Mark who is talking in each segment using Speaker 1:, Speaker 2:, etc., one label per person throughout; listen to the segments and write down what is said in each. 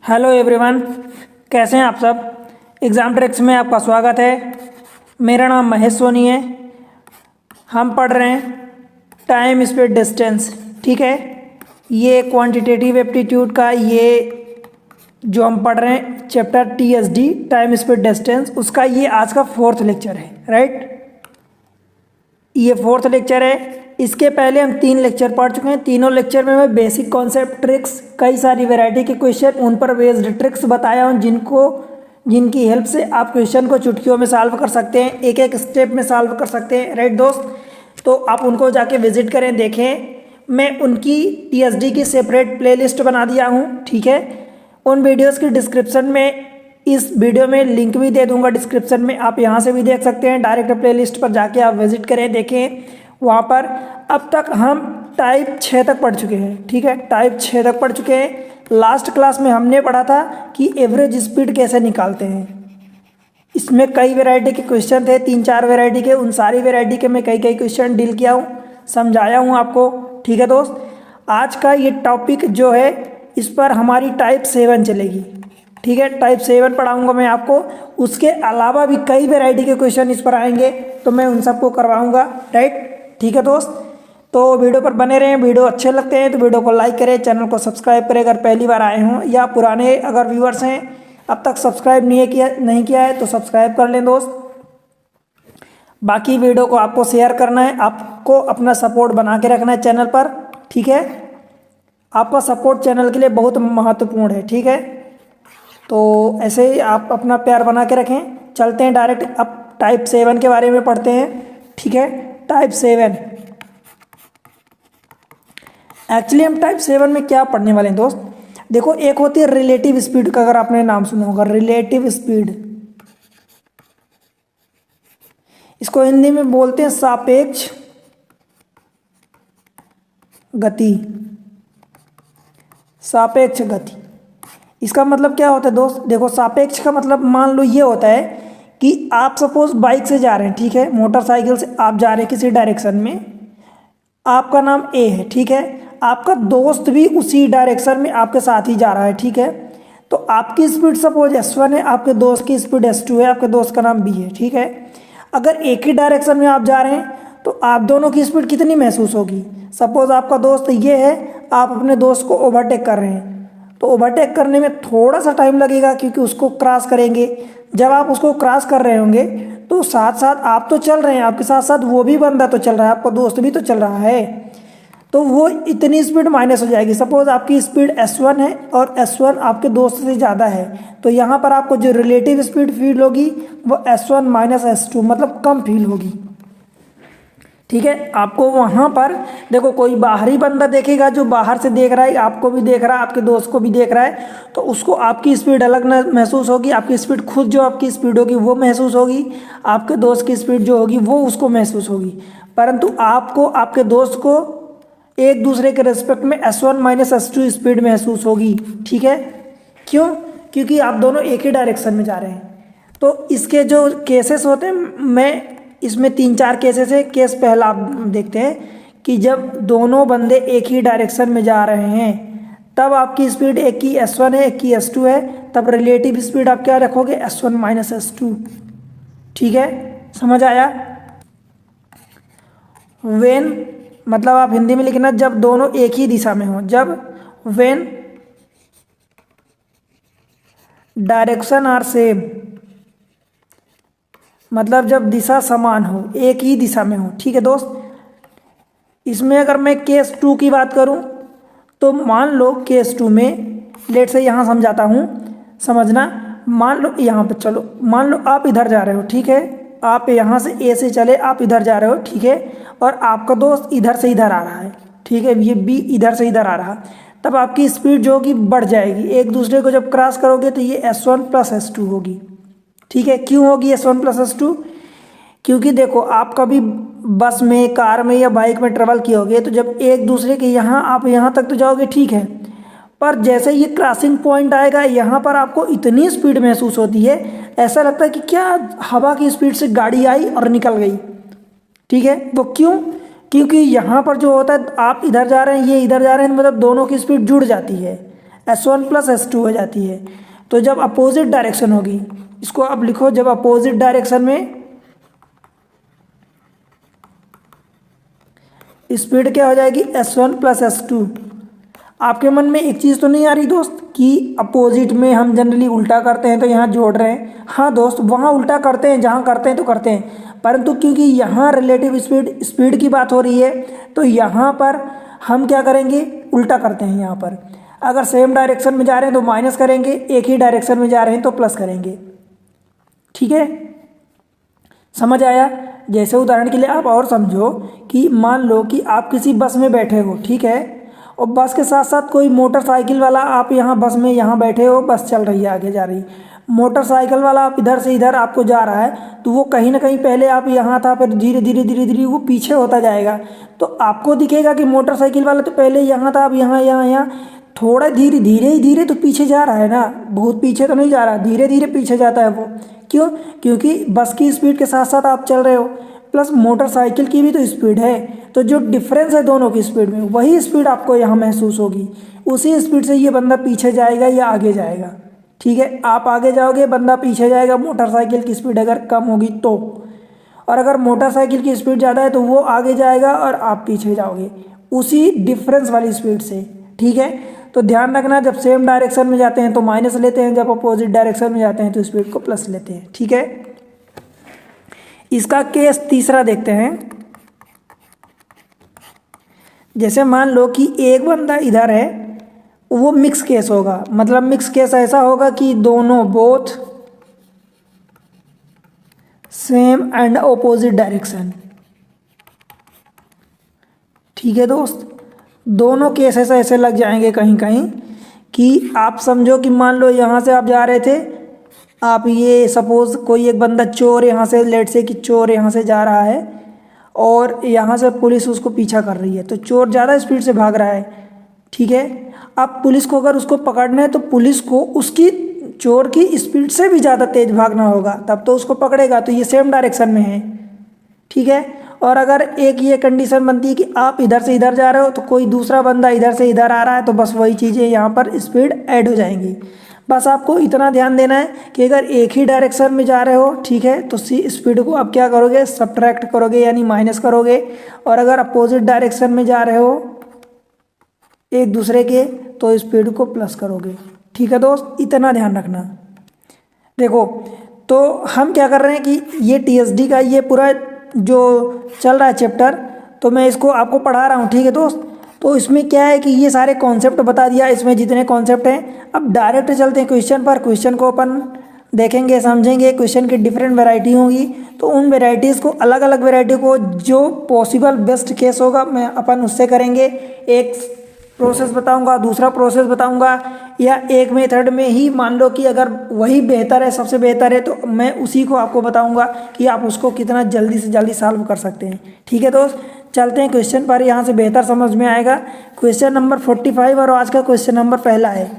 Speaker 1: Hello everyone, कैसे हैं आप सब। एग्ज़ाम ट्रिक्स में आपका स्वागत है। मेरा नाम महेश सोनी है। हम पढ़ रहे हैं टाइम स्पीड डिस्टेंस। ठीक है, ये क्वांटिटेटिव एप्टीट्यूड का ये जो हम पढ़ रहे हैं chapter TSD time speed distance, उसका ये आज का 4th लेक्चर है। राइट, ये 4th लेक्चर है। इसके पहले हम 3 लेक्चर पढ़ चुके हैं। तीनों लेक्चर में मैं बेसिक कॉन्सेप्ट, ट्रिक्स, कई सारी वैरायटी के क्वेश्चन, उन पर बेस्ड ट्रिक्स बताया हूँ जिनकी हेल्प से आप क्वेश्चन को चुटकियों में सॉल्व कर सकते हैं, एक एक स्टेप में सॉल्व कर सकते हैं। राइट दोस्त, तो आप उनको जाके विजिट करें, देखें। मैं उनकी TSD की सेपरेट प्लेलिस्ट बना दिया हूँ। ठीक है, उन वीडियोज़ की डिस्क्रिप्शन में, इस वीडियो में लिंक भी दे दूंगा डिस्क्रिप्शन में, आप यहाँ से भी देख सकते हैं। डायरेक्ट प्लेलिस्ट पर जाके आप विजिट करें, देखें वहाँ पर। अब तक हम टाइप 6 तक पढ़ चुके हैं। ठीक है, टाइप 6 तक पढ़ चुके हैं। लास्ट क्लास में हमने पढ़ा था कि एवरेज स्पीड कैसे निकालते हैं। इसमें कई वैरायटी के क्वेश्चन थे, 3-4 वैरायटी के। उन सारी वैरायटी के मैं कई क्वेश्चन डील किया हूँ, समझाया हूँ आपको। ठीक है दोस्त, आज का ये टॉपिक जो है, इस पर हमारी टाइप 7 चलेगी। ठीक है, टाइप 7 पढ़ाऊंगा मैं आपको। उसके अलावा भी कई वैरायटी के क्वेश्चन इस पर आएंगे, तो मैं उन सबको करवाऊंगा। राइट, ठीक है दोस्त, तो वीडियो पर बने रहें। वीडियो अच्छे लगते हैं तो वीडियो को लाइक करें, चैनल को सब्सक्राइब करें अगर पहली बार आए हों, या पुराने अगर व्यूअर्स हैं अब तक सब्सक्राइब नहीं किया है तो सब्सक्राइब कर लें दोस्त। बाकी वीडियो को आपको शेयर करना है, आपको अपना सपोर्ट बना के रखना है चैनल पर। ठीक है, आपका सपोर्ट चैनल के लिए बहुत महत्वपूर्ण है। ठीक है, तो ऐसे ही आप अपना प्यार बना के रखें। चलते हैं डायरेक्ट अब टाइप 7 के बारे में पढ़ते हैं। ठीक है, टाइप 7 एक्चुअली हम टाइप 7 में क्या पढ़ने वाले हैं दोस्त। देखो, एक होती है रिलेटिव स्पीड का, अगर आपने नाम सुना होगा, रिलेटिव स्पीड। इसको हिंदी में बोलते हैं सापेक्ष गति। सापेक्ष गति, इसका मतलब क्या होता है दोस्त। देखो, सापेक्ष का मतलब मान लो ये होता है कि आप सपोज बाइक से जा रहे हैं। ठीक है, मोटरसाइकिल से आप जा रहे हैं किसी डायरेक्शन में, आपका नाम A है। ठीक है, आपका दोस्त भी उसी डायरेक्शन में आपके साथ ही जा रहा है। ठीक है, तो आपकी स्पीड सपोज S1 है, आपके दोस्त की स्पीड S2 है, आपके दोस्त का नाम B है। ठीक है, अगर एक ही डायरेक्शन में आप जा रहे हैं तो आप दोनों की स्पीड कितनी महसूस होगी। सपोज आपका दोस्त ये है, आप अपने दोस्त को ओवरटेक कर रहे हैं, तो ओवरटेक करने में थोड़ा सा टाइम लगेगा क्योंकि उसको क्रॉस करेंगे। जब आप उसको क्रॉस कर रहे होंगे तो साथ साथ आप तो चल रहे हैं, आपके साथ साथ वो भी बंदा तो चल रहा है, आपका दोस्त भी तो चल रहा है, तो वो इतनी स्पीड माइनस हो जाएगी। सपोज आपकी स्पीड S1 है और S1 आपके दोस्त से ज़्यादा है, तो यहाँ पर आपको जो रिलेटिव स्पीड फील होगी वो S1 माइनस S2 मतलब कम फील होगी। ठीक है, आपको वहाँ पर देखो कोई बाहरी बंदा देखेगा जो बाहर से देख रहा है, आपको भी देख रहा है, आपके दोस्त को भी देख रहा है, तो उसको आपकी स्पीड अलग महसूस होगी। आपकी स्पीड खुद जो आपकी स्पीड होगी वो महसूस होगी, आपके दोस्त की स्पीड जो होगी वो उसको महसूस होगी। परंतु आपको, आपके दोस्त को एक दूसरे के रिस्पेक्ट में S1 माइनस S2 स्पीड महसूस होगी। ठीक है, क्यों? क्योंकि आप दोनों एक ही डायरेक्शन में जा रहे हैं। तो इसके जो केसेस होते हैं, मैं इसमें 3-4 केसेस है। केस पहला आप देखते हैं कि जब दोनों बंदे एक ही डायरेक्शन में जा रहे हैं, तब आपकी स्पीड एक की S1 है, एक की S2 है, तब रिलेटिव स्पीड आप क्या रखोगे, S1 माइनस S2। ठीक है, समझ आया। वेन मतलब आप हिंदी में लिखना, जब दोनों एक ही दिशा में हो, जब वेन डायरेक्शन आर सेम, मतलब जब दिशा समान हो, एक ही दिशा में हो। ठीक है दोस्त, इसमें अगर मैं केस 2 की बात करूं तो मान लो केस 2 में, लेट से यहाँ समझाता हूँ, समझना। मान लो यहाँ पे, चलो मान लो आप इधर जा रहे हो। ठीक है, आप यहाँ से A से चले, आप इधर जा रहे हो। ठीक है, और आपका दोस्त इधर से इधर आ रहा है। ठीक है, ये B इधर से इधर आ रहा, तब आपकी स्पीड जो होगी बढ़ जाएगी। एक दूसरे को जब क्रॉस करोगे तो ये S1 प्लस S2 होगी। ठीक है, क्यों होगी S1 प्लस S2? क्योंकि देखो, आप कभी बस में, कार में या बाइक में ट्रेवल किए होगे, तो जब एक दूसरे के यहाँ, आप यहाँ तक तो जाओगे, ठीक है, पर जैसे ये क्रॉसिंग पॉइंट आएगा, यहाँ पर आपको इतनी स्पीड महसूस होती है, ऐसा लगता है कि क्या हवा की स्पीड से गाड़ी आई और निकल गई। ठीक है, वो क्यों? क्योंकि यहाँ पर जो होता है, आप इधर जा रहे हैं, ये इधर जा रहे हैं, मतलब दोनों की स्पीड जुड़ जाती है। S1 प्लस S2 हो जाती है। तो जब अपोजिट डायरेक्शन होगी, इसको आप लिखो, जब अपोजिट डायरेक्शन में स्पीड क्या हो जाएगी, S1 प्लस S2। आपके मन में एक चीज़ तो नहीं आ रही दोस्त कि अपोजिट में हम जनरली उल्टा करते हैं तो यहाँ जोड़ रहे हैं। हाँ दोस्त, वहाँ उल्टा करते हैं, जहाँ करते हैं तो करते हैं, परंतु क्योंकि यहाँ रिलेटिव स्पीड की बात हो रही है तो यहाँ पर हम क्या करेंगे, उल्टा करते हैं। यहाँ पर अगर सेम डायरेक्शन में जा रहे हैं तो माइनस करेंगे, एक ही डायरेक्शन में जा रहे हैं तो प्लस करेंगे। ठीक है, समझ आया। जैसे उदाहरण के लिए आप और समझो कि मान लो कि आप किसी बस में बैठे हो, ठीक है, और बस के साथ साथ कोई मोटरसाइकिल वाला, आप यहाँ बस में यहाँ बैठे हो, बस चल रही है, आगे जा रही, मोटरसाइकिल वाला आप इधर से इधर आपको जा रहा है, तो वो कहीं ना कहीं पहले आप यहाँ था, फिर धीरे धीरे धीरे धीरे वो पीछे होता जाएगा। तो आपको दिखेगा कि मोटरसाइकिल वाला तो पहले यहाँ था, अब यहाँ यहाँ यहाँ, थोड़ा धीरे धीरे ही धीरे तो पीछे जा रहा है ना, बहुत पीछे तो नहीं जा रहा, धीरे धीरे पीछे जाता है वो। क्यों? क्योंकि बस की स्पीड के साथ साथ आप चल रहे हो, प्लस मोटरसाइकिल की भी तो स्पीड है, तो जो डिफरेंस है दोनों की स्पीड में, वही स्पीड आपको यहाँ महसूस होगी। उसी स्पीड से ये बंदा पीछे जाएगा या आगे जाएगा। ठीक है, आप आगे जाओगे, बंदा पीछे जाएगा, मोटरसाइकिल की स्पीड अगर कम होगी तो, और अगर मोटरसाइकिल की स्पीड ज़्यादा है तो वो आगे जाएगा और आप पीछे जाओगे, उसी डिफरेंस वाली स्पीड से। ठीक है, तो ध्यान रखना, जब सेम डायरेक्शन में जाते हैं तो माइनस लेते हैं, जब अपोजिट डायरेक्शन में जाते हैं तो स्पीड को प्लस लेते हैं। ठीक है, इसका केस तीसरा देखते हैं। जैसे मान लो कि एक बंदा इधर है, वो मिक्स केस होगा, मतलब मिक्स केस ऐसा होगा कि दोनों both same and opposite direction. ठीक है दोस्त, दोनों केस ऐसे लग जाएंगे कहीं कहीं कि आप समझो कि मान लो यहाँ से आप जा रहे थे, आप ये सपोज कोई एक बंदा चोर यहाँ से, लेट से कि चोर यहाँ से जा रहा है और यहाँ से पुलिस उसको पीछा कर रही है, तो चोर ज़्यादा स्पीड से भाग रहा है। ठीक है, अब पुलिस को अगर उसको पकड़ना है तो पुलिस को उसकी चोर की स्पीड से भी ज़्यादा तेज भागना होगा, तब तो उसको पकड़ेगा, तो ये सेम डायरेक्शन में है। ठीक है, और अगर एक ये कंडीशन बनती है कि आप इधर से इधर जा रहे हो तो कोई दूसरा बंदा इधर से इधर आ रहा है, तो बस वही चीज़ें यहाँ पर स्पीड ऐड हो जाएंगी। बस आपको इतना ध्यान देना है कि अगर एक ही डायरेक्शन में जा रहे हो, ठीक है, तो स्पीड को आप क्या करोगे, सब्ट्रैक्ट करोगे यानी माइनस करोगे, और अगर अपोजिट डायरेक्शन में जा रहे हो एक दूसरे के, तो स्पीड को प्लस करोगे। ठीक है दोस्त, इतना ध्यान रखना। देखो, तो हम क्या कर रहे हैं कि ये TSD का ये पूरा जो चल रहा है चैप्टर, तो मैं इसको आपको पढ़ा रहा हूँ। ठीक है दोस्त, तो इसमें क्या है कि ये सारे कॉन्सेप्ट बता दिया, इसमें जितने कॉन्सेप्ट हैं। अब डायरेक्ट चलते हैं क्वेश्चन पर। क्वेश्चन को अपन देखेंगे, समझेंगे, क्वेश्चन की डिफरेंट वैरायटी होंगी, तो उन वैरायटीज़ को, अलग अलग वैरायटी को जो पॉसिबल बेस्ट केस होगा मैं अपन उससे करेंगे। एक प्रोसेस बताऊंगा, दूसरा प्रोसेस बताऊंगा, या एक मेथड में ही मान लो कि अगर वही बेहतर है, सबसे बेहतर है, तो मैं उसी को आपको बताऊंगा कि आप उसको कितना जल्दी से जल्दी सॉल्व कर सकते हैं। ठीक है दोस्त, चलते हैं क्वेश्चन पर, यहाँ से बेहतर समझ में आएगा। क्वेश्चन नंबर 45 और आज का क्वेश्चन नंबर पहला है।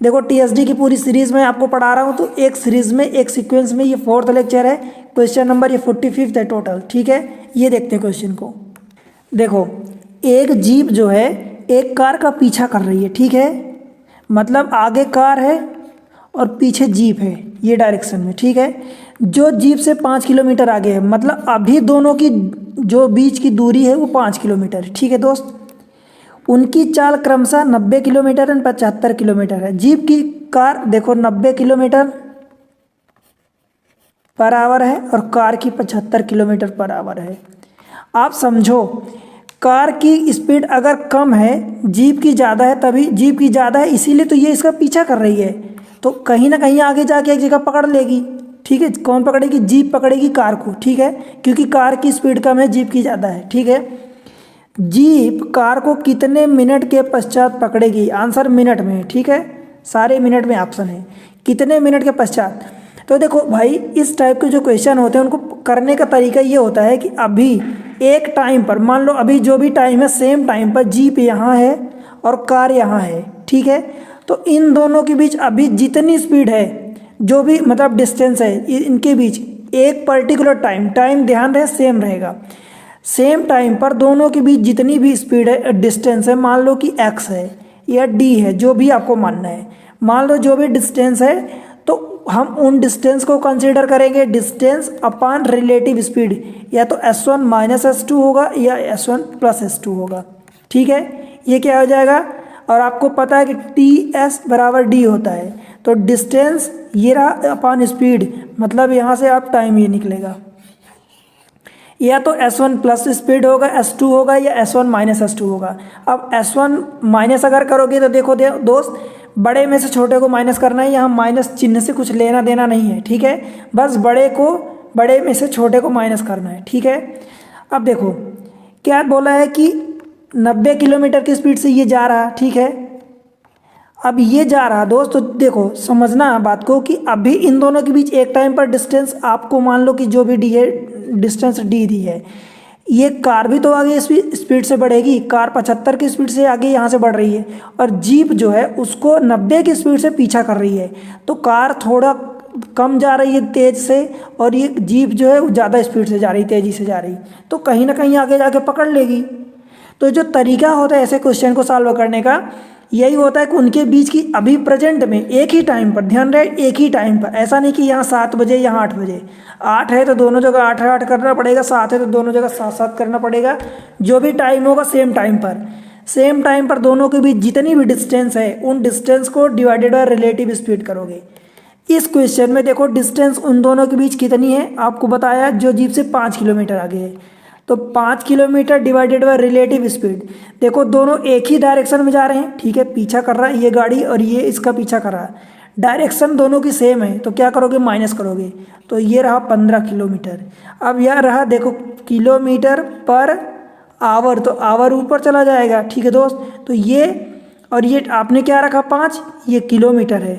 Speaker 1: देखो, TSD की पूरी सीरीज़ में आपको पढ़ा रहा हूँ, तो एक सीरीज़ में, एक सीक्वेंस में ये 4th लेक्चर है। क्वेश्चन नंबर ये 45 है टोटल। ठीक है, ये देखते हैं क्वेश्चन को। देखो, एक जीप जो है एक कार का पीछा कर रही है। ठीक है, मतलब आगे कार है और पीछे जीप है, ये डायरेक्शन में। ठीक है, जो जीप से 5 किलोमीटर आगे है, मतलब अभी दोनों की जो बीच की दूरी है वो 5 किलोमीटर है। ठीक है दोस्त, उनकी चाल क्रमशः 90 किलोमीटर और 75 किलोमीटर है। जीप की कार देखो 90 किलोमीटर पर आवर है और कार की 75 किलोमीटर पर आवर है। आप समझो, कार की स्पीड अगर कम है, जीप की ज़्यादा है, तभी जीप की ज़्यादा है इसीलिए तो ये इसका पीछा कर रही है, तो कहीं ना कहीं आगे जाके एक जगह पकड़ लेगी। ठीक है, कौन पकड़ेगी? जीप पकड़ेगी कार को। ठीक है, क्योंकि कार की स्पीड कम है, जीप की ज़्यादा है। ठीक है, जीप कार को कितने मिनट के पश्चात पकड़ेगी? आंसर मिनट में। ठीक है, सारे मिनट में ऑप्शन है, कितने मिनट के पश्चात। तो देखो भाई, इस टाइप के जो क्वेश्चन होते हैं उनको करने का तरीका ये होता है कि अभी एक टाइम पर, मान लो अभी जो भी टाइम है, सेम टाइम पर जीप यहाँ है और कार यहाँ है। ठीक है, तो इन दोनों के बीच अभी जितनी स्पीड है, जो भी मतलब डिस्टेंस है इनके बीच, एक पर्टिकुलर टाइम ध्यान रहे सेम रहेगा। सेम टाइम पर दोनों के बीच जितनी भी स्पीड है, डिस्टेंस है, मान लो कि x है, या डी है, जो भी आपको मानना है। मान लो जो भी डिस्टेंस है तो हम उन डिस्टेंस को कंसीडर करेंगे डिस्टेंस अपॉन रिलेटिव स्पीड, या तो s1 माइनस s2 होगा या s1 प्लस s2 होगा। ठीक है, ये क्या हो जाएगा, और आपको पता है कि ts बराबर d होता है, तो डिस्टेंस ये रहा अपॉन स्पीड, मतलब यहाँ से आप टाइम ये निकलेगा, या तो s1 प्लस स्पीड होगा s2 होगा या s1 माइनस s2 होगा। अब s1 माइनस अगर करोगे तो देखो दोस्त, बड़े में से छोटे को माइनस करना है, यहाँ माइनस चिन्ह से कुछ लेना देना नहीं है। ठीक है, बस बड़े में से छोटे को माइनस करना है। ठीक है, अब देखो क्या बोला है कि 90 किलोमीटर की स्पीड से ये जा रहा। ठीक है, अब ये जा रहा दोस्त, तो देखो समझना बात को कि अभी इन दोनों के बीच एक टाइम पर डिस्टेंस आपको मान लो कि जो भी डी है, डिस्टेंस डी दी है, ये कार भी तो आगे स्पीड से बढ़ेगी, कार 75 की स्पीड से आगे यहाँ से बढ़ रही है, और जीप जो है उसको 90 की स्पीड से पीछा कर रही है, तो कार थोड़ा कम जा रही है तेज़ से, और ये जीप जो है ज़्यादा स्पीड से जा रही, तेज़ी से जा रही, तो कहीं ना कहीं आगे जाके पकड़ लेगी। तो जो तरीका होता है ऐसे क्वेश्चन को सॉल्व करने का, यही होता है कि उनके बीच की अभी प्रेजेंट में एक ही टाइम पर, ध्यान रहे एक ही टाइम पर, ऐसा नहीं कि यहाँ 7 बजे यहाँ 8 बजे, 8 है तो दोनों जगह 8 करना पड़ेगा, 7 है तो दोनों जगह 7 करना पड़ेगा। जो भी टाइम होगा सेम टाइम पर दोनों के बीच जितनी भी डिस्टेंस है उन डिस्टेंस को डिवाइडेड बाय रिलेटिव स्पीड करोगे। इस क्वेश्चन में देखो डिस्टेंस उन दोनों के बीच कितनी है, आपको बताया जो जीप से 5 किलोमीटर आगे है, तो 5 kilometre divided by relative speed. देखो दोनों एक ही डायरेक्शन में जा रहे हैं। ठीक है, पीछा कर रहा है ये गाड़ी और ये इसका पीछा कर रहा है, डायरेक्शन दोनों की सेम है, तो क्या करोगे, माइनस करोगे, तो ये रहा 15 किलोमीटर। अब यह रहा देखो किलोमीटर पर आवर, तो आवर ऊपर चला जाएगा। ठीक है दोस्त, तो ये और ये आपने क्या रखा 5, ये किलोमीटर है,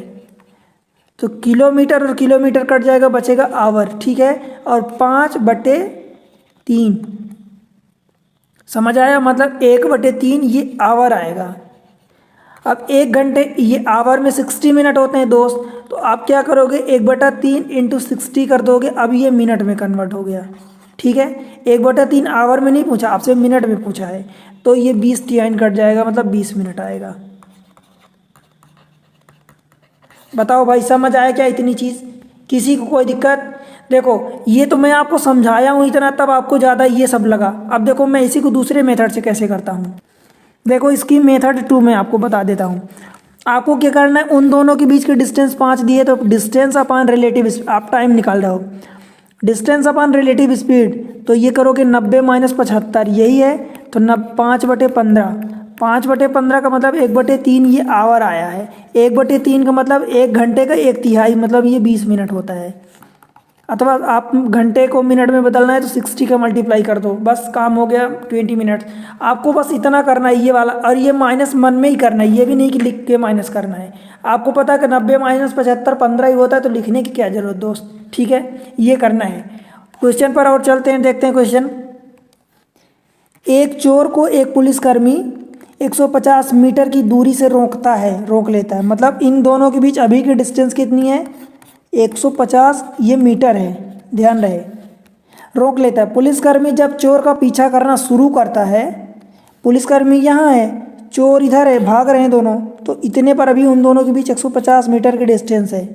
Speaker 1: तो किलोमीटर और किलोमीटर कट जाएगा, बचेगा आवर। ठीक है, और 5/3 समझ आया, मतलब 1/3 ये आवर आएगा। अब 1 घंटे, ये आवर में 60 मिनट होते हैं दोस्त, तो आप क्या करोगे 1/3 इंटू 60 कर दोगे, अब ये मिनट में कन्वर्ट हो गया। ठीक है, 1/3 आवर में नहीं पूछा आपसे, मिनट में पूछा है, तो ये 20 TN कट जाएगा, मतलब 20 मिनट आएगा। बताओ भाई समझ आया क्या इतनी चीज़, किसी को कोई दिक्कत? देखो ये तो मैं आपको समझाया हूँ इतना, तब आपको ज़्यादा ये सब लगा। अब देखो मैं इसी को दूसरे मेथड से कैसे करता हूँ, देखो इसकी मेथड 2 मैं आपको बता देता हूँ। आपको क्या करना है, उन दोनों के बीच के डिस्टेंस 5 दिए, तो डिस्टेंस अपॉन रिलेटिव, आप टाइम निकाल रहे हो, डिस्टेंस अपॉन रिलेटिव स्पीड, तो ये करोगे 90 माइनस 75, यही है, तो 5/15, 5/15 का मतलब 1/3 ये आवर आया है, 1/3 का मतलब 1 घंटे का 1/3, मतलब ये 20 मिनट होता है। अथवा आप घंटे को मिनट में बदलना है तो 60 का मल्टीप्लाई कर दो, बस काम हो गया 20 मिनट। आपको बस इतना करना है ये वाला, और ये माइनस मन में ही करना है, ये भी नहीं कि लिख के माइनस करना है। आपको पता है कि 90 माइनस 75 15 ही होता है, तो लिखने की क्या जरूरत दोस्त। ठीक है, ये करना है। क्वेश्चन पर और चलते हैं, देखते हैं क्वेश्चन। एक चोर को एक पुलिसकर्मी 150 मीटर की दूरी से रोक लेता है, मतलब इन दोनों के बीच अभी की डिस्टेंस कितनी है, 150 ये मीटर है, ध्यान रहे, रोक लेता है। पुलिसकर्मी जब चोर का पीछा करना शुरू करता है, पुलिसकर्मी यहाँ है, चोर इधर है, भाग रहे हैं दोनों, तो इतने पर अभी उन दोनों के बीच 150 मीटर की डिस्टेंस है।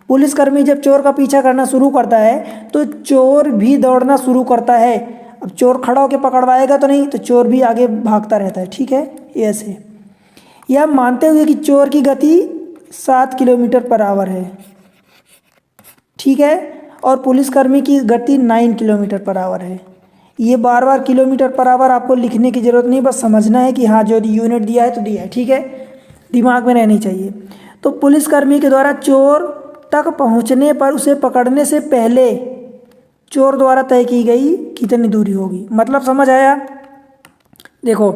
Speaker 1: पुलिसकर्मी जब चोर का पीछा करना शुरू करता है तो चोर भी दौड़ना शुरू करता है। अब चोर खड़ा होकर पकड़वाएगा तो नहीं, तो चोर भी आगे भागता रहता है। ठीक है, ऐसे यह मानते हुए कि चोर की गति 7 किलोमीटर पर आवर है। ठीक है, और पुलिसकर्मी की गति 9 किलोमीटर पर आवर है। ये बार बार किलोमीटर पर आवर आपको लिखने की ज़रूरत नहीं, बस समझना है कि हाँ जो यूनिट दिया है तो दिया है। ठीक है, दिमाग में रहनी चाहिए। तो पुलिसकर्मी के द्वारा चोर तक पहुंचने पर उसे पकड़ने से पहले चोर द्वारा तय की गई कितनी दूरी होगी, मतलब समझ आया? देखो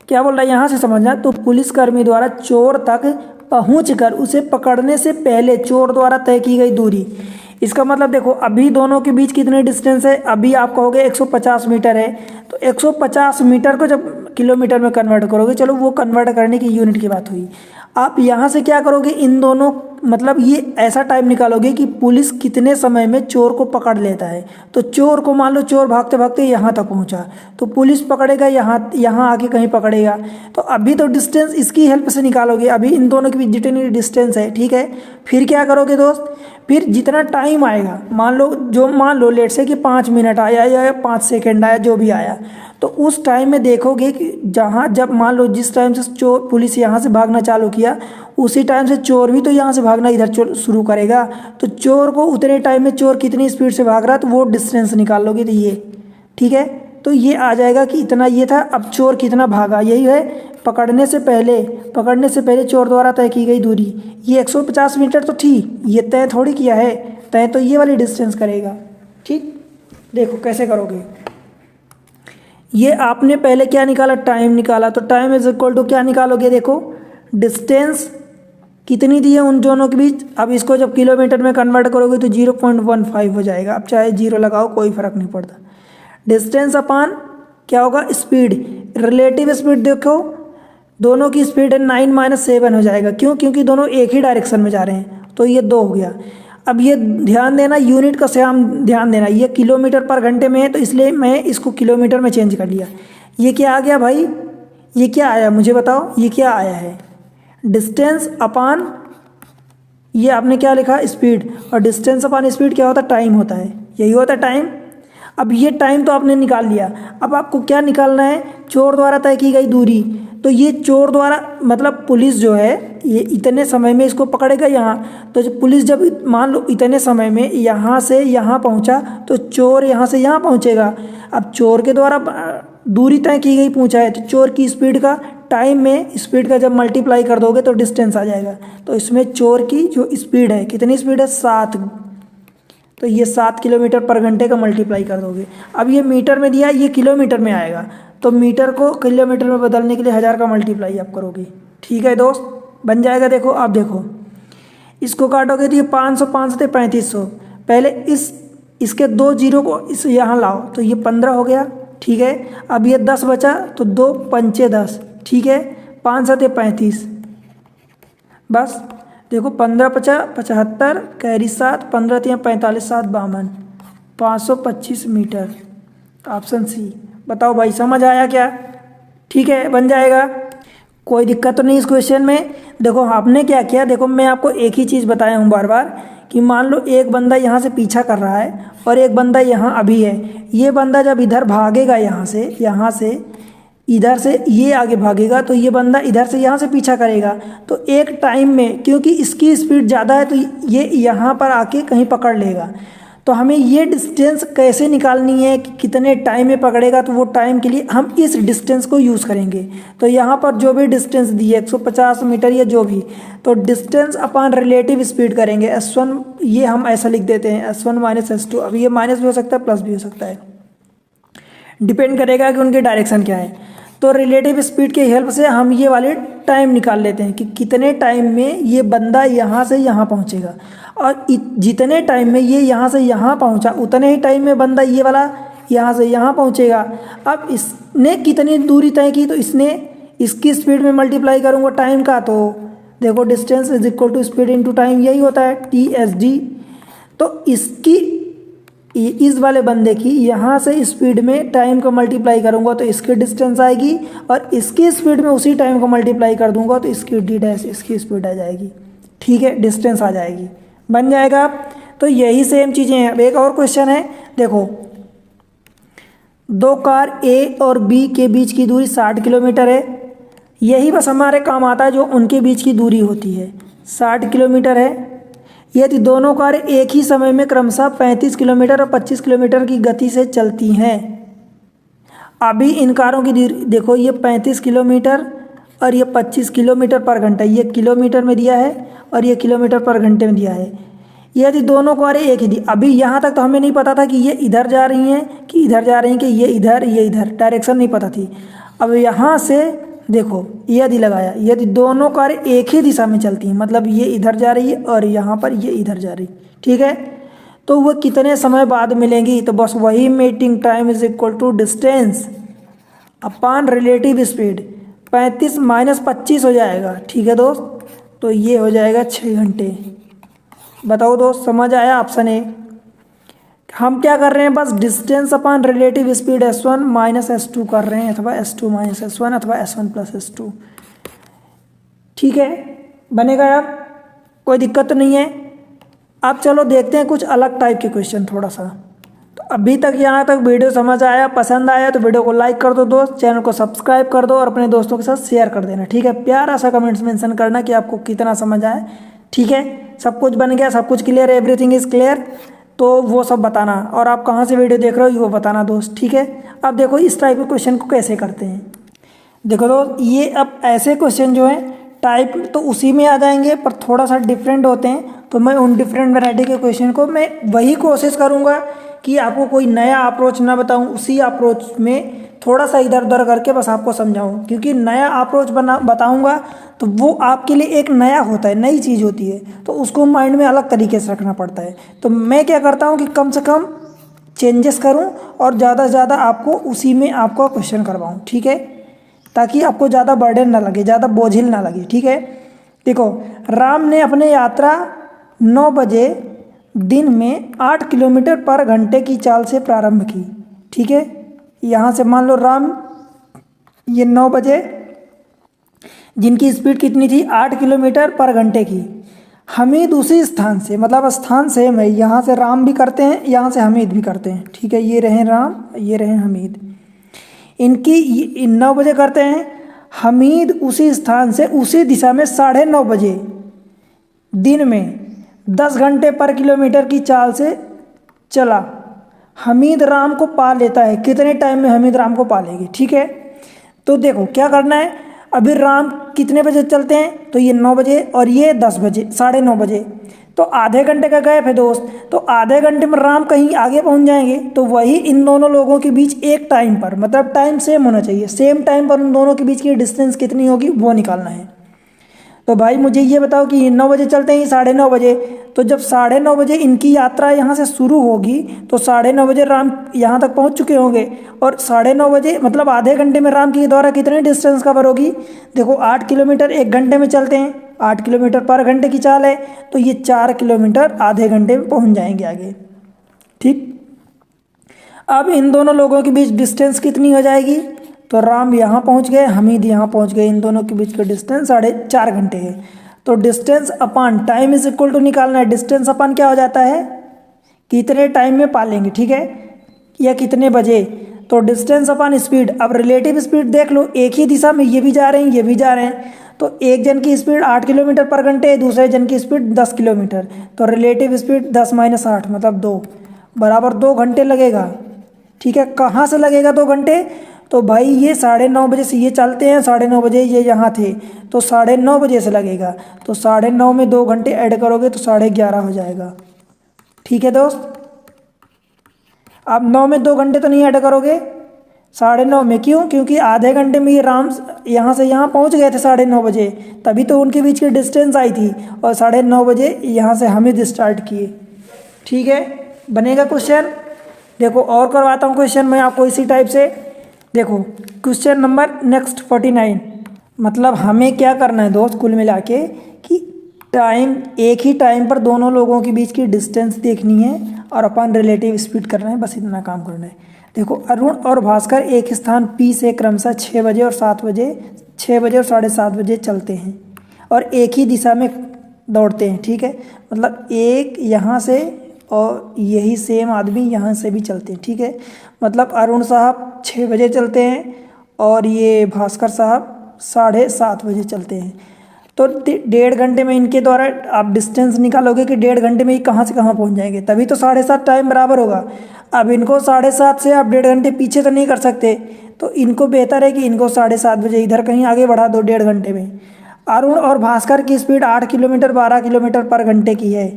Speaker 1: क्या बोल रहा है यहाँ से समझना। तो पुलिसकर्मी द्वारा चोर तक पहुंचकर उसे पकड़ने से पहले चोर द्वारा तय की गई दूरी, इसका मतलब देखो अभी दोनों के बीच कितने डिस्टेंस है, अभी आप कहोगे 150 मीटर है, तो 150 मीटर को जब किलोमीटर में कन्वर्ट करोगे, चलो वो कन्वर्ट करने की यूनिट की बात हुई। आप यहाँ से क्या करोगे, इन दोनों मतलब ये ऐसा टाइम निकालोगे कि पुलिस कितने समय में चोर को पकड़ लेता है। तो चोर को मान लो चोर भागते भागते यहाँ तक पहुँचा, तो पुलिस पकड़ेगा यहाँ यहाँ आके कहीं पकड़ेगा। तो अभी तो डिस्टेंस इसकी हेल्प से निकालोगे, अभी इन दोनों के बीच जितनी डिस्टेंस है, ठीक है। फिर क्या करोगे दोस्त, फिर जितना टाइम आएगा, मान लो लेट से कि 5 मिनट आया या 5 सेकेंड आया, जो भी आया, तो उस टाइम में देखोगे कि जब मान लो जिस टाइम से चोर पुलिस यहाँ से भागना चालू किया, उसी टाइम से चोर भी तो यहाँ से भागना इधर शुरू करेगा। तो चोर को उतने टाइम में चोर कितनी स्पीड से भाग रहा है, तो वो डिस्टेंस निकाल लोगे। तो ये ठीक है, तो ये आ जाएगा कि इतना ये था। अब चोर कितना भागा, यही है पकड़ने से पहले चोर द्वारा तय की गई दूरी। ये 150 मीटर तो थी, ये तय थोड़ी किया है, तय तो ये वाली डिस्टेंस करेगा। ठीक, देखो कैसे करोगे। ये आपने पहले क्या निकाला, टाइम निकाला, तो टाइम इज इक्वल टू क्या निकालोगे, देखो डिस्टेंस कितनी दी है उन दोनों के बीच। अब इसको जब किलोमीटर में कन्वर्ट करोगे तो 0.15 हो जाएगा। अब चाहे 0 लगाओ कोई फर्क नहीं पड़ता। डिस्टेंस अपान क्या होगा, स्पीड, रिलेटिव स्पीड देखो दोनों की स्पीड है 9 - 7 हो जाएगा। क्यों, क्योंकि दोनों एक ही डायरेक्शन में जा रहे हैं, तो ये 2 हो गया। अब ये ध्यान देना, यूनिट का श्याम ध्यान देना, ये किलोमीटर पर घंटे में है, तो इसलिए मैं इसको किलोमीटर में चेंज कर लिया। ये क्या आ गया भाई, ये क्या आया मुझे बताओ, ये क्या आया है, डिस्टेंस अपान, ये आपने क्या लिखा, स्पीड। और डिस्टेंस अपान स्पीड क्या होता है, टाइम होता है, यही होता है टाइम। अब ये टाइम तो आपने निकाल लिया, अब आपको क्या निकालना है, चोर द्वारा तय की गई दूरी। तो ये चोर द्वारा मतलब पुलिस जो है ये इतने समय में इसको पकड़ेगा यहाँ। तो पुलिस जब मान लो इतने समय में यहाँ से यहाँ पहुँचा, तो चोर यहाँ से यहाँ पहुँचेगा। अब चोर के द्वारा दूरी तय की गई पहुँचा है, तो चोर की स्पीड का टाइम में स्पीड का जब मल्टीप्लाई कर दोगे तो डिस्टेंस आ जाएगा। तो इसमें चोर की जो स्पीड है, कितनी स्पीड है, 7, तो ये 7 किलोमीटर पर घंटे का मल्टीप्लाई कर दोगे। अब ये मीटर में दिया, ये किलोमीटर में आएगा, तो मीटर को किलोमीटर में बदलने के लिए 1000 का मल्टीप्लाई आप करोगे। ठीक है दोस्त, बन जाएगा। देखो आप देखो, इसको काटोगे तो ये 500 500 थे 3500। पहले इसके 2 जीरो को इस यहाँ लाओ, तो ये 15 हो गया। ठीक है, अब ये 10 बचा, तो 2 पंचे 10। ठीक है, 5 7 35, बस देखो 15 50 75 कैरी 7, 15 3 45 7 52, 525 मीटर। Option C. बताओ भाई समझ आया क्या। ठीक है, बन जाएगा, कोई दिक्कत तो नहीं इस क्वेश्चन में। देखो आपने क्या किया, देखो मैं आपको एक ही चीज़ बताया हूँ बार बार कि मान लो एक बंदा यहाँ से पीछा कर रहा है और एक बंदा यहाँ अभी है। ये बंदा जब इधर भागेगा, यहाँ से इधर से ये आगे भागेगा, तो ये बंदा इधर से यहाँ से पीछा करेगा। तो एक टाइम में, क्योंकि इसकी स्पीड ज़्यादा है, तो ये यहाँ पर आके कहीं पकड़ लेगा। तो हमें ये डिस्टेंस कैसे निकालनी है कि कितने टाइम में पकड़ेगा, तो वो टाइम के लिए हम इस डिस्टेंस को यूज़ करेंगे। तो यहाँ पर जो भी डिस्टेंस दी है 150 मीटर या जो भी, तो डिस्टेंस अपॉन रिलेटिव स्पीड करेंगे। S1 ये हम ऐसा लिख देते हैं, S1 - S2। अब ये माइनस भी हो सकता है, प्लस भी हो सकता है, डिपेंड करेगा कि उनके डायरेक्शन क्या है। तो रिलेटिव स्पीड की हेल्प से हम ये वाले टाइम निकाल लेते हैं कि कितने टाइम में ये बंदा यहाँ से यहाँ पहुँचेगा, और जितने टाइम में ये यहाँ से यहाँ पहुँचा उतने ही टाइम में बंदा ये वाला यहाँ से यहाँ पहुँचेगा। अब इसने कितनी दूरी तय की, तो इसकी स्पीड में मल्टीप्लाई करूँगा टाइम का, तो देखो distance is equal to speed into time, यही होता है TSD। तो इस वाले बंदे की यहाँ से स्पीड में टाइम को मल्टीप्लाई करूँगा तो इसकी डिस्टेंस आएगी, और इसकी स्पीड में उसी टाइम को मल्टीप्लाई कर दूँगा तो इसकी D' इसकी स्पीड आ जाएगी। ठीक है, डिस्टेंस आ जाएगी, बन जाएगा। तो यही सेम चीज़ें हैं। अब एक और क्वेश्चन है, देखो 2 कार A और B के बीच की दूरी 60 किलोमीटर है। यही बस हमारे काम आता है जो उनके बीच की दूरी होती है, 60 किलोमीटर है। यदि दोनों कारें एक ही समय में क्रमशः 35 किलोमीटर और 25 किलोमीटर की गति से चलती हैं। अभी इन कारों की दूरी देखो, ये 35 किलोमीटर और ये 25 किलोमीटर पर घंटा, ये किलोमीटर में दिया है और ये किलोमीटर पर घंटे में दिया है। यदि दोनों कारें एक ही दी, अभी यहाँ तक तो हमें नहीं पता था कि ये इधर जा रही हैं कि इधर जा रही हैं, कि ये इधर डायरेक्शन नहीं पता थी। अब यहाँ से देखो यदि लगाया, यदि दोनों कारें एक ही दिशा में चलती हैं, मतलब ये इधर जा रही है और यहाँ पर ये इधर जा रही, ठीक है, तो वो कितने समय बाद मिलेंगी, तो बस वही meeting time is equal to distance upon relative speed, 35 - 25 हो जाएगा। ठीक है दोस्त, तो ये हो जाएगा 6 घंटे। बताओ दोस्त, समझ आया? Option A. हम क्या कर रहे हैं, बस distance upon relative speed S1 minus S2 कर रहे हैं, अथवा S2 माइनस S1 अथवा S1 प्लस S2। ठीक है, बनेगा यार, कोई दिक्कत तो नहीं है। अब चलो देखते हैं कुछ अलग टाइप के क्वेश्चन थोड़ा सा। तो अभी तक यहाँ तक वीडियो समझ आया, पसंद आया तो वीडियो को लाइक कर दो दोस्त, चैनल को सब्सक्राइब कर दो और अपने दोस्तों के साथ शेयर कर देना। ठीक है, प्यारा सा कमेंट्स मेंशन करना कि आपको कितना समझ आया। ठीक है, सब कुछ बन गया, सब कुछ क्लियर, एवरीथिंग इज़ क्लियर, तो वो सब बताना। और आप कहाँ से वीडियो देख रहे हो वो बताना दोस्त। ठीक है, अब देखो इस टाइप के क्वेश्चन को कैसे करते हैं। देखो दोस्त, ये अब ऐसे क्वेश्चन जो हैं टाइप तो उसी में आ जाएंगे, पर थोड़ा सा डिफरेंट होते हैं। तो मैं उन डिफरेंट वैरायटी के क्वेश्चन को मैं वही कोशिश करूँगा कि आपको कोई नया अप्रोच ना बताऊँ, उसी अप्रोच में थोड़ा सा इधर उधर करके बस आपको समझाऊँ। क्योंकि नया अप्रोच बताऊँगा तो वो आपके लिए एक नया होता है, नई चीज़ होती है, तो उसको माइंड में अलग तरीके से रखना पड़ता है। तो मैं क्या करता हूँ कि कम से कम चेंजेस करूँ और ज़्यादा से ज़्यादा आपको उसी में आपका क्वेश्चन करवाऊँ। ठीक है, ताकि आपको ज़्यादा बर्डन ना लगे, ज़्यादा बोझिल ना लगे। ठीक है, देखो, राम ने अपनी यात्रा 9 बजे दिन में 8 किलोमीटर पर घंटे की चाल से प्रारंभ की। ठीक है, यहाँ से मान लो राम ये 9 बजे, जिनकी स्पीड कितनी थी, 8 किलोमीटर पर घंटे की। हमीद उसी स्थान से, मतलब स्थान सेम है, यहाँ से राम भी करते हैं, यहाँ से हमीद भी करते हैं। ठीक है, ये रहे राम, ये रहे हमीद, इनकी 9 बजे करते हैं। हमीद उसी स्थान से उसी दिशा में 9:30 बजे दिन में 10 घंटे पर किलोमीटर की चाल से चला। हमीद राम को पा लेता है। कितने टाइम में हमीद राम को पा लेगी? ठीक है, तो देखो क्या करना है। अभी राम कितने बजे चलते हैं, तो ये 9 बजे और ये 10 बजे, 9:30 बजे, तो आधे घंटे का गैप है दोस्त। तो आधे घंटे में राम कहीं आगे पहुंच जाएंगे। तो वही इन दोनों लोगों के बीच एक टाइम पर, मतलब टाइम सेम होना चाहिए, सेम टाइम पर उन दोनों के बीच की डिस्टेंस कितनी होगी वो निकालना है। तो भाई मुझे ये बताओ कि 9 बजे चलते हैं, 9:30 बजे, तो जब 9:30 बजे इनकी यात्रा यहाँ से शुरू होगी तो 9:30 बजे राम यहाँ तक पहुँच चुके होंगे। और 9:30 बजे मतलब आधे घंटे में राम की द्वारा कितनी डिस्टेंस कवर होगी? देखो 8 किलोमीटर 1 घंटे में चलते हैं, 8 किलोमीटर पर घंटे की चाल है, तो ये 4 किलोमीटर आधे घंटे में पहुँच जाएंगे आगे। ठीक, अब इन दोनों लोगों के बीच डिस्टेंस कितनी हो जाएगी? तो राम यहाँ पहुँच गए, हमीद यहाँ पहुँच गए, इन दोनों के बीच का डिस्टेंस 4.5 घंटे है। तो distance upon time is equal to निकालना है। डिस्टेंस अपॉन क्या हो जाता है, कितने टाइम में पालेंगे। ठीक है, या कितने बजे, तो डिस्टेंस अपॉन स्पीड। अब रिलेटिव स्पीड देख लो, एक ही दिशा में ये भी जा रहे हैं, ये भी जा रहे हैं, तो एक जन की स्पीड 8 किलोमीटर पर घंटे, दूसरे जन की स्पीड 10 किलोमीटर, तो रिलेटिव स्पीड 10 - 8 मतलब 2 बराबर 2 घंटे लगेगा। ठीक है, कहाँ से लगेगा 2 घंटे? तो भाई ये 9:30 बजे से ये चलते हैं, 9:30 बजे ये यहाँ थे, तो 9:30 बजे से लगेगा। तो 9:30 में 2 घंटे ऐड करोगे तो 11:30 हो जाएगा। ठीक है दोस्त, अब 9 में 2 घंटे तो नहीं ऐड करोगे, 9:30 में। क्यों? क्योंकि आधे घंटे में ये राम यहाँ से यहाँ पहुँच गए थे 9:30 बजे, तभी तो उनके बीच की डिस्टेंस आई थी। और 9:30 बजे यहाँ से हमीद स्टार्ट किए। ठीक है, बनेगा क्वेश्चन। देखो और करवाता हूँ क्वेश्चन मैं आपको इसी टाइप से। देखो क्वेश्चन नंबर नेक्स्ट 49। मतलब हमें क्या करना है दोस्त, कुल मिला के कि टाइम, एक ही टाइम पर दोनों लोगों के बीच की डिस्टेंस देखनी है और अपन रिलेटिव स्पीड करना है, बस इतना काम करना है। देखो अरुण और भास्कर एक स्थान P से क्रमशः 6 बजे और 7 बजे, 6 बजे और 7:30 बजे चलते हैं और एक ही दिशा में दौड़ते हैं। ठीक है, मतलब एक यहाँ से और यही सेम आदमी यहाँ से भी चलते हैं। ठीक है, मतलब अरुण साहब 6 बजे चलते हैं और ये भास्कर साहब 7:30 बजे चलते हैं। तो 1.5 घंटे में इनके द्वारा आप डिस्टेंस निकालोगे कि 1.5 घंटे में ये कहाँ से कहाँ पहुँच जाएंगे, तभी तो 7:30 टाइम बराबर होगा। अब इनको 7:30 से आप 1.5 घंटे पीछे तो नहीं कर सकते, तो इनको बेहतर है कि इनको 7:30 बजे इधर कहीं आगे बढ़ा दो 1.5 घंटे में। अरुण और भास्कर की स्पीड 8 किलोमीटर 12 किलोमीटर पर घंटे की है।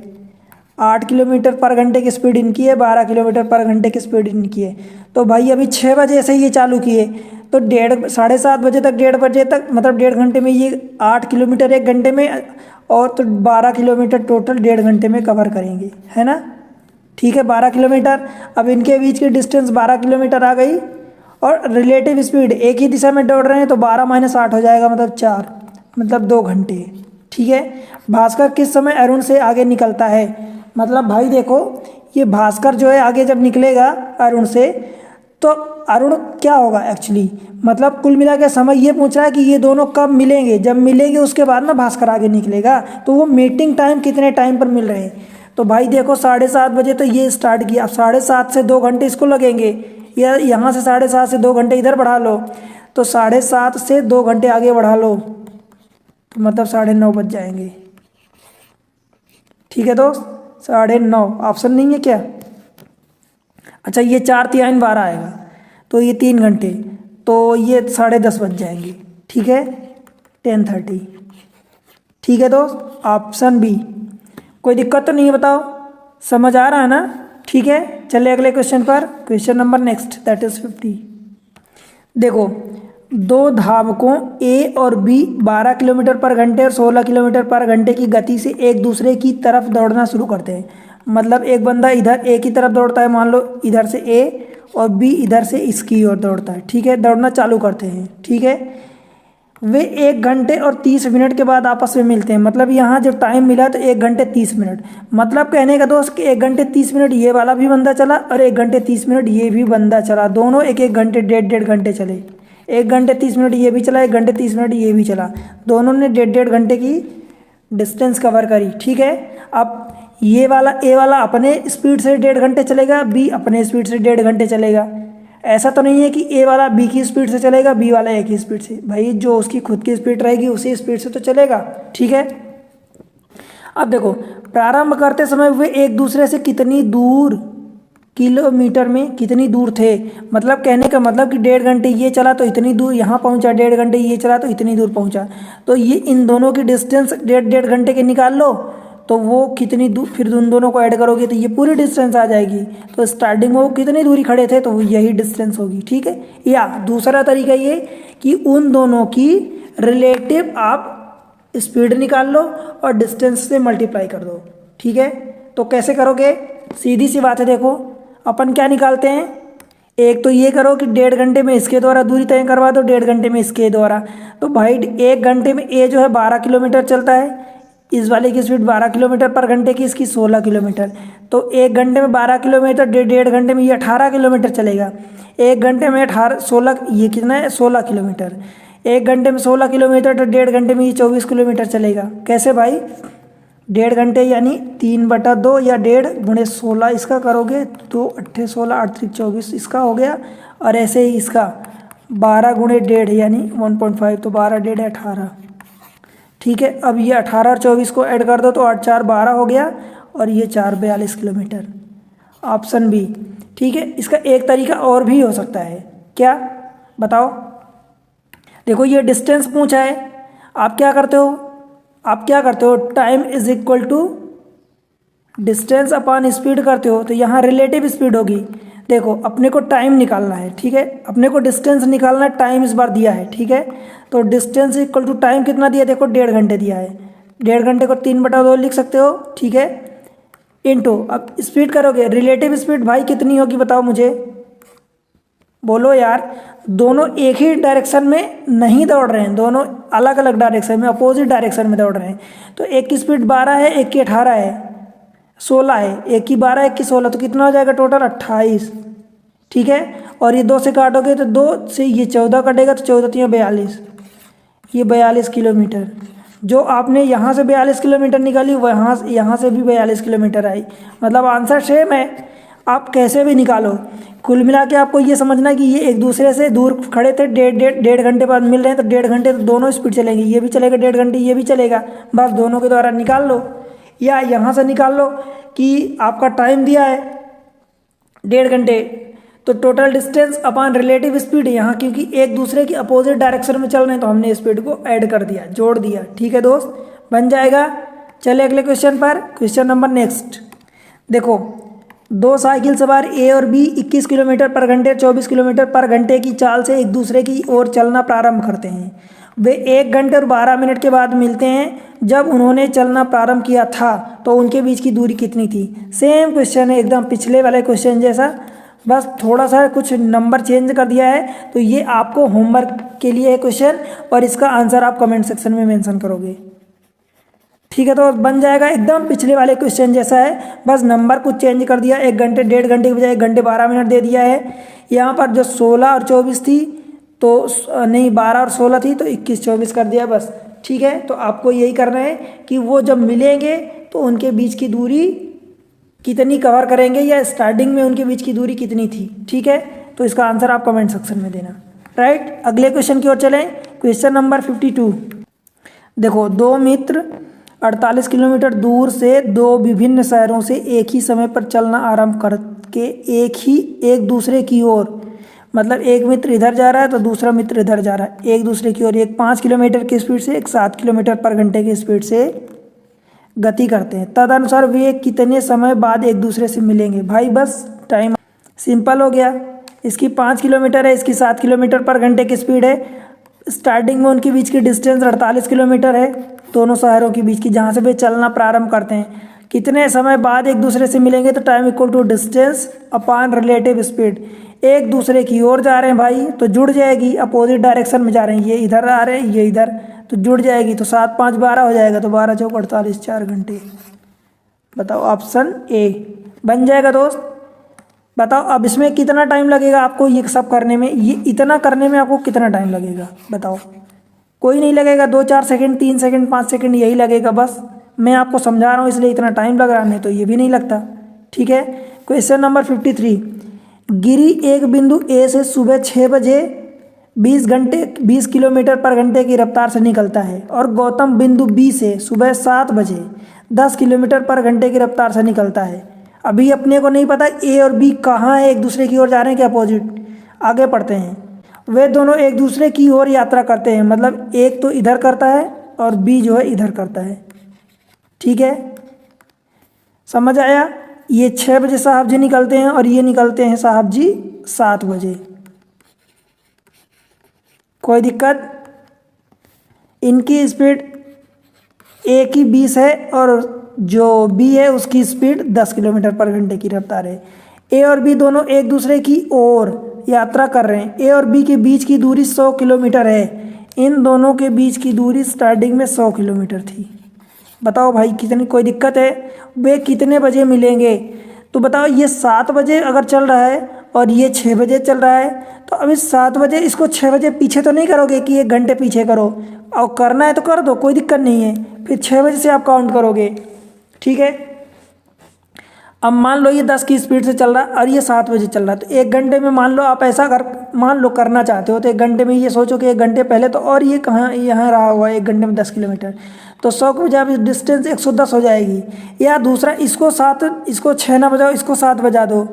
Speaker 1: 8 किलोमीटर पर घंटे की स्पीड इनकी है, 12 किलोमीटर पर घंटे की स्पीड इनकी है। तो भाई अभी 6 बजे से ये चालू किए, तो 7:30 बजे तक, 1.5 बजे तक, मतलब 1.5 घंटे में ये 8 किलोमीटर 1 घंटे में, और तो 12 किलोमीटर टोटल 1.5 घंटे में कवर करेंगे, है ना। ठीक है, 12 किलोमीटर। अब इनके बीच की डिस्टेंस 12 किलोमीटर आ गई और रिलेटिव स्पीड एक ही दिशा में दौड़ रहे हैं, तो 12 - 8 हो जाएगा, मतलब 4, मतलब 2 घंटे। ठीक है। भास्कर किस समय अरुण से आगे निकलता है? मतलब भाई देखो, ये भास्कर जो है आगे जब निकलेगा अरुण से, तो अरुण क्या होगा एक्चुअली, मतलब कुल मिला के समय ये पूछ रहा है कि ये दोनों कब मिलेंगे, जब मिलेंगे उसके बाद ना भास्कर आगे निकलेगा। तो वो मीटिंग टाइम कितने टाइम पर मिल रहे हैं? तो भाई देखो 7:30 बजे तो ये स्टार्ट किया, अब 7:30 से 2 घंटे इसको लगेंगे, या यहाँ से 7:30 से 2 घंटे इधर बढ़ा लो, तो 7:30 से 2 घंटे आगे बढ़ा लो, तो मतलब 9:30 बज जाएंगे। ठीक है दोस्त, 9:30 ऑप्शन नहीं है क्या? अच्छा, ये 4×3 आएगा, तो ये 3 घंटे, तो ये 10:30 बज जाएंगे। ठीक है, 10:30। ठीक है दोस्त, ऑप्शन बी। कोई दिक्कत तो नहीं है, बताओ, समझ आ रहा है ना? ठीक है, चलिए अगले क्वेश्चन पर। Question number next, that is 50। देखो, दो धावकों ए और बी 12 किलोमीटर पर घंटे और 16 किलोमीटर पर घंटे की गति से एक दूसरे की तरफ दौड़ना शुरू करते हैं। मतलब एक बंदा इधर ए की तरफ दौड़ता है, मान लो इधर से ए, और बी इधर से इसकी ओर दौड़ता है। ठीक है, दौड़ना चालू करते हैं। ठीक है, वे 1 घंटे और 30 मिनट के बाद आपस में मिलते हैं। मतलब यहाँ जब टाइम मिला तो 1 घंटे 30 मिनट, मतलब कहने का दोस्त कि 1 घंटे 30 मिनट ये वाला भी बंदा चला और 1 घंटे 30 मिनट ये भी बंदा चला, दोनों 1-1 घंटे 1.5 घंटे चले। 1 घंटे 30 मिनट ये भी चला, 1 घंटे 30 मिनट ये भी चला, दोनों ने 1.5 घंटे की डिस्टेंस कवर करी। ठीक है, अब ये वाला ए वाला अपने स्पीड से 1.5 घंटे चलेगा, बी अपने स्पीड से 1.5 घंटे चलेगा। ऐसा तो नहीं है कि ए वाला बी की स्पीड से चलेगा, बी वाला ए की स्पीड से। भाई जो उसकी खुद की स्पीड रहेगी उसी स्पीड से तो चलेगा। ठीक है, अब देखो, प्रारंभ करते समय वे एक दूसरे से कितनी दूर, किलोमीटर में कितनी दूर थे। मतलब कहने का मतलब कि 1.5 घंटे ये चला तो इतनी दूर यहाँ पहुँचा, 1.5 घंटे ये चला तो इतनी दूर पहुँचा। तो ये इन दोनों की डिस्टेंस 1.5 घंटे के निकाल लो, तो वो कितनी दूर, फिर उन दोनों को ऐड करोगे तो ये पूरी डिस्टेंस आ जाएगी। तो स्टार्टिंग में वो कितनी दूरी खड़े थे, तो यही डिस्टेंस होगी। ठीक है, या दूसरा तरीका ये कि उन दोनों की रिलेटिव आप स्पीड निकाल लो और डिस्टेंस से मल्टीप्लाई कर दो। ठीक है, तो कैसे करोगे? सीधी सी बात है, देखो अपन क्या निकालते हैं, एक तो ये करो कि 1.5 घंटे में इसके द्वारा दूरी तय करवा दो, 1.5 घंटे में इसके द्वारा। तो भाई 1 घंटे में ए जो है 12 किलोमीटर चलता है, इस वाले की स्पीड 12 किलोमीटर पर घंटे की, इसकी 16 किलोमीटर। तो 1 घंटे में 12 किलोमीटर, 1.5 घंटे में ये 18 किलोमीटर चलेगा। 1 घंटे में 16, ये कितना है 16 किलोमीटर। 1 घंटे में 16 किलोमीटर, तो 1.5 घंटे में ये 24 किलोमीटर चलेगा। कैसे भाई? 1.5 घंटे यानी 3/2 या 1.5 × 16 इसका करोगे, 2 8 16 8 3 24 इसका हो गया। और ऐसे ही इसका 12 × 1.5 यानी 1.5, तो 12 1.5 18। ठीक है, अब ये 18 और 24 को ऐड कर दो, तो 8 4 12 हो गया, और ये 4 42 किलोमीटर। Option B. ठीक है, इसका एक तरीका और भी हो सकता है, क्या बताओ? देखो, ये डिस्टेंस पूछा है, आप क्या करते हो, time is equal to distance upon speed करते हो, तो यहाँ रिलेटिव स्पीड होगी। देखो, अपने को टाइम निकालना है, ठीक है, अपने को डिस्टेंस निकालना है, टाइम इस बार दिया है। ठीक है, तो डिस्टेंस इक्वल टू टाइम कितना दिया, देखो 1.5 घंटे दिया है। 1.5 घंटे को 3/2 लिख सकते हो। ठीक है, इनटू, अब स्पीड करोगे, रिलेटिव स्पीड भाई कितनी होगी बताओ मुझे, बोलो यार। दोनों एक ही डायरेक्शन में नहीं दौड़ रहे हैं, दोनों अलग अलग डायरेक्शन में, अपोजिट डायरेक्शन में दौड़ रहे हैं। तो एक की स्पीड 12 है, एक की 18 है, 16 है, एक की 12 एक की 16, तो कितना हो जाएगा टोटल 28। ठीक है, और ये 2 से काटोगे तो 2 से ये 14 कटेगा, तो 14 3 42, ये 42 किलोमीटर। जो आपने यहाँ से 42 किलोमीटर निकाली, वहाँ यहाँ से भी 42 किलोमीटर आई। मतलब आंसर सेम है, आप कैसे भी निकालो। कुल मिला के आपको ये समझना कि ये एक दूसरे से दूर खड़े थे, 1.5 घंटे बाद मिल रहे हैं, तो 1.5 घंटे तो दोनों स्पीड चलेंगे, ये भी चलेगा 1.5 घंटे, ये भी चलेगा, बस दोनों के द्वारा निकाल लो। या यहाँ से निकाल लो कि आपका टाइम दिया है 1.5 घंटे, तो total distance upon relative speed, यहाँ क्योंकि एक दूसरे की अपोजिट डायरेक्शन में चल रहे हैं, तो हमने स्पीड को ऐड कर दिया, जोड़ दिया। ठीक है दोस्त, बन जाएगा। चले अगले क्वेश्चन पर। Question number next. देखो, 2 साइकिल सवार ए और बी 21 किलोमीटर पर घंटे 24 किलोमीटर पर घंटे की चाल से एक दूसरे की ओर चलना प्रारंभ करते हैं। वे 1 घंटे और 12 मिनट के बाद मिलते हैं। जब उन्होंने चलना प्रारंभ किया था तो उनके बीच की दूरी कितनी थी? सेम क्वेश्चन है, एकदम पिछले वाले क्वेश्चन जैसा, बस थोड़ा सा कुछ नंबर चेंज कर दिया है। तो ये आपको होमवर्क के लिए है क्वेश्चन, और इसका आंसर आप कमेंट सेक्शन में मेंशन करोगे। ठीक है, तो बन जाएगा एकदम पिछले वाले क्वेश्चन जैसा है, बस नंबर कुछ चेंज कर दिया, 1 घंटे 1.5 घंटे की बजाय 1 घंटे 12 मिनट दे दिया है। यहाँ पर जो 16 और 24 थी तो नहीं, 12 और 16 थी तो 21 24 कर दिया बस। ठीक है, तो आपको यही करना है कि वो जब मिलेंगे तो उनके बीच की दूरी कितनी कवर करेंगे या स्टार्टिंग में उनके बीच की दूरी कितनी थी। ठीक है, तो इसका आंसर आप कमेंट सेक्शन में देना। राइट, अगले क्वेश्चन की ओर चलें। Question number 52। देखो, दो मित्र 48 किलोमीटर दूर से दो विभिन्न शहरों से एक ही समय पर चलना आरंभ करके एक दूसरे की ओर, मतलब एक मित्र इधर जा रहा है तो दूसरा मित्र इधर जा रहा है, एक दूसरे की ओर, एक 5 किलोमीटर की स्पीड से, एक 7 किलोमीटर पर घंटे की स्पीड से गति करते हैं। तदनुसार वे कितने समय बाद एक दूसरे से मिलेंगे। भाई बस टाइम सिंपल हो गया, इसकी 5 किलोमीटर है, इसकी 7 किलोमीटर पर घंटे की स्पीड है। स्टार्टिंग में उनके बीच की डिस्टेंस 48 किलोमीटर है, दोनों शहरों के बीच की, जहाँ से वे चलना प्रारंभ करते हैं। कितने समय बाद एक दूसरे से मिलेंगे, तो time equal to distance upon relative speed. एक दूसरे की ओर जा रहे हैं भाई तो जुड़ जाएगी, अपोजिट डायरेक्शन में जा रहे हैं, ये इधर आ रहे हैं ये इधर, तो जुड़ जाएगी, तो 7 5 12 हो जाएगा, तो 12 चौक 48 4 घंटे। बताओ, ऑप्शन ए बन जाएगा दोस्त। बताओ अब इसमें कितना टाइम लगेगा आपको ये सब करने में, ये इतना करने में आपको कितना टाइम लगेगा बताओ। कोई नहीं लगेगा, 2 4 सेकंड 3 सेकंड 5 सेकंड यही लगेगा बस। मैं आपको समझा रहा हूँ इसलिए इतना टाइम लग रहा है, नहीं तो ये भी नहीं लगता। ठीक है, क्वेश्चन नंबर 53। गिरी एक बिंदु ए से सुबह 6 बजे 20 किलोमीटर पर घंटे की रफ्तार से निकलता है और गौतम बिंदु बी से सुबह 7 बजे 10 किलोमीटर पर घंटे की रफ्तार से निकलता है। अभी अपने को नहीं पता ए और बी कहाँ है, एक दूसरे की ओर जा रहे हैं कि अपोजिट। आगे पढ़ते हैं। वे दोनों एक दूसरे की ओर यात्रा करते हैं, मतलब एक तो इधर करता है और बी जो है इधर करता है। ठीक है, समझ आया। ये 6 बजे साहब जी निकलते हैं और ये निकलते हैं साहब जी 7 बजे। कोई दिक्कत? इनकी स्पीड ए की 20 है और जो बी है उसकी स्पीड 10 किलोमीटर पर घंटे की रफ्तार है। ए और बी दोनों एक दूसरे की ओर यात्रा कर रहे हैं। ए और बी के बीच की दूरी 100 किलोमीटर है। इन दोनों के बीच की दूरी स्टार्टिंग में 100 किलोमीटर थी। बताओ भाई कितनी, कोई दिक्कत है? वे कितने बजे मिलेंगे? तो बताओ, ये 7 बजे अगर चल रहा है और ये 6 बजे चल रहा है, तो अभी 7 बजे इसको 6 बजे पीछे तो नहीं करोगे कि 1 घंटे पीछे करो, और करना है तो कर दो, कोई दिक्कत नहीं है। फिर 6 बजे से आप काउंट करोगे। ठीक है, अब मान लो ये 10 की स्पीड से चल रहा है और ये 7 बजे चल रहा है, तो 1 घंटे में मान लो आप ऐसा मान लो करना चाहते हो, तो 1 घंटे में ये सोचो कि 1 घंटे पहले तो, और ये कहाँ यहाँ रहा हुआ है 1 घंटे में 10 किलोमीटर, तो 100 की बजाय डिस्टेंस 110 हो जाएगी। या दूसरा, इसको 6 ना बजाओ, इसको 7 बजा दो,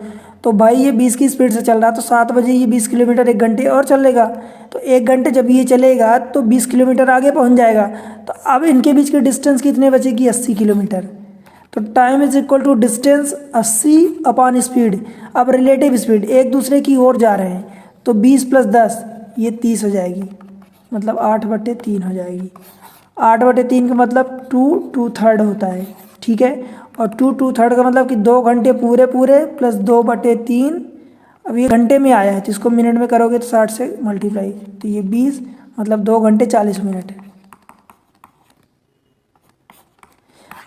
Speaker 1: तो भाई ये 20 की स्पीड से चल रहा है, तो 7 बजे ये 20 किलोमीटर 1 घंटे और चलेगा, तो 1 घंटे जब ये चलेगा तो 20 किलोमीटर आगे पहुँच जाएगा। तो अब इनके बीच की डिस्टेंस कितने बचेगी? 80 किलोमीटर। तो time is equal to distance 80 upon speed. अब रिलेटिव स्पीड, एक दूसरे की ओर जा रहे हैं, तो 20 + 10 ये 30 हो जाएगी, मतलब 8/3 हो जाएगी। 8/3 का मतलब 2/3 होता है। ठीक है, और 2/3 का मतलब कि 2 घंटे पूरे प्लस 2/3। अब ये घंटे में आया है तो इसको मिनट में करोगे तो 60 से मल्टीप्लाई, तो ये 20 मतलब 2 घंटे 40 मिनट है।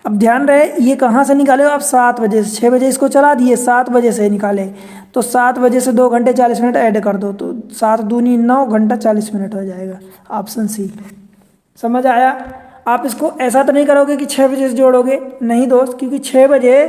Speaker 1: अब ध्यान रहे, ये कहाँ से निकाले हो आप? 7 बजे से। 6 बजे इसको चला दिए, 7 बजे से निकाले, तो 7 बजे से 2 घंटे 40 मिनट ऐड कर दो, तो 7 दूनी 9 घंटा 40 मिनट हो जाएगा। Option C. समझ आया? आप इसको ऐसा तो नहीं करोगे कि 6 बजे से जोड़ोगे, नहीं दोस्त, क्योंकि 6 बजे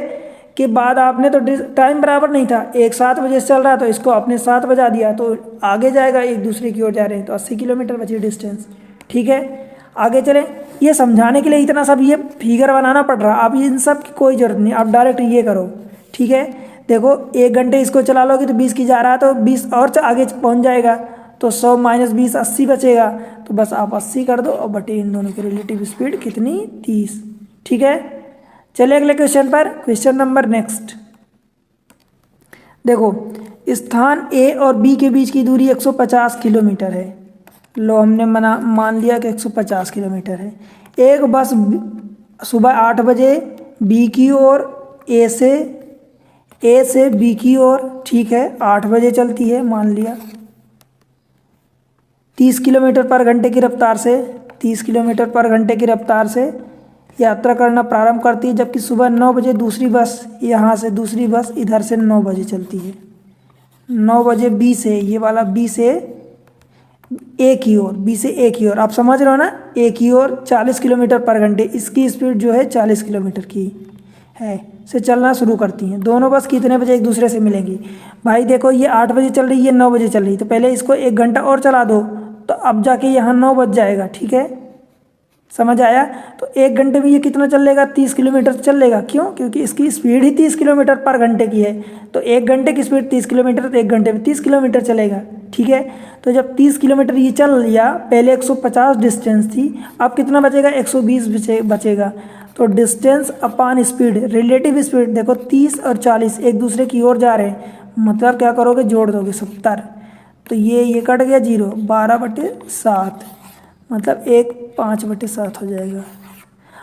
Speaker 1: के बाद आपने तो टाइम बराबर नहीं था। एक 7 बजे से चल रहा है तो इसको आपने 7 बजा दिया, तो आगे जाएगा, एक दूसरे की ओर जा रहे हैं, तो 80 किलोमीटर बची डिस्टेंस। ठीक है, आगे चलें। ये समझाने के लिए इतना सब ये फिगर बनाना पड़ रहा, अब इन सब की कोई ज़रूरत नहीं, आप डायरेक्ट ये करो। ठीक है, देखो 1 घंटे इसको चला लोगे तो 20 की जा रहा है, तो 20 और आगे पहुंच जाएगा, तो 100 - 20 80 बचेगा, तो बस आप 80 कर दो और बटे इन दोनों की रिलेटिव स्पीड कितनी? 30। ठीक है, चलिए अगले क्वेश्चन पर। Question number next. देखो, स्थान ए और बी के बीच की दूरी 150 किलोमीटर है। लो, हमने मान लिया कि 150 किलोमीटर है। एक बस सुबह 8 बजे बी की ओर ए से बी की ओर, ठीक है, 8 बजे चलती है, मान लिया। 30 किलोमीटर पर घंटे की रफ्तार से 30 किलोमीटर पर घंटे की रफ्तार से यात्रा करना प्रारंभ करती है, जबकि सुबह 9 बजे दूसरी बस, यहाँ से दूसरी बस इधर से 9 बजे चलती है। 9 बजे बी से, ये वाला बी से ए की ओर, बी से ए की ओर, आप समझ रहे हो ना, ए की ओर 40 किलोमीटर पर घंटे, इसकी स्पीड जो है 40 किलोमीटर की है, से चलना शुरू करती हैं। दोनों बस कितने बजे एक दूसरे से मिलेंगी? भाई देखो ये 8 बजे चल रही है, 9 बजे चल रही है, तो पहले इसको 1 घंटा और चला दो, तो अब जाके यहाँ 9 बज जाएगा। ठीक है, समझ आया? तो 1 घंटे में ये कितना चल लेगा? 30 किलोमीटर चल लेगा। क्यों? क्योंकि इसकी स्पीड ही 30 किलोमीटर पर घंटे की है, तो 1 घंटे की स्पीड 30 किलोमीटर, तो 1 घंटे में 30 किलोमीटर चलेगा। ठीक है, तो जब 30 किलोमीटर ये चल लिया, पहले 150 डिस्टेंस थी, अब कितना बचेगा? 120 बचेगा। तो distance upon speed, relative speed, देखो 30 और 40 एक दूसरे की ओर जा रहे हैं, मतलब क्या करोगे? जोड़ दोगे 70, तो ये कट गया 0, 12/7, मतलब 1 5/7 हो जाएगा।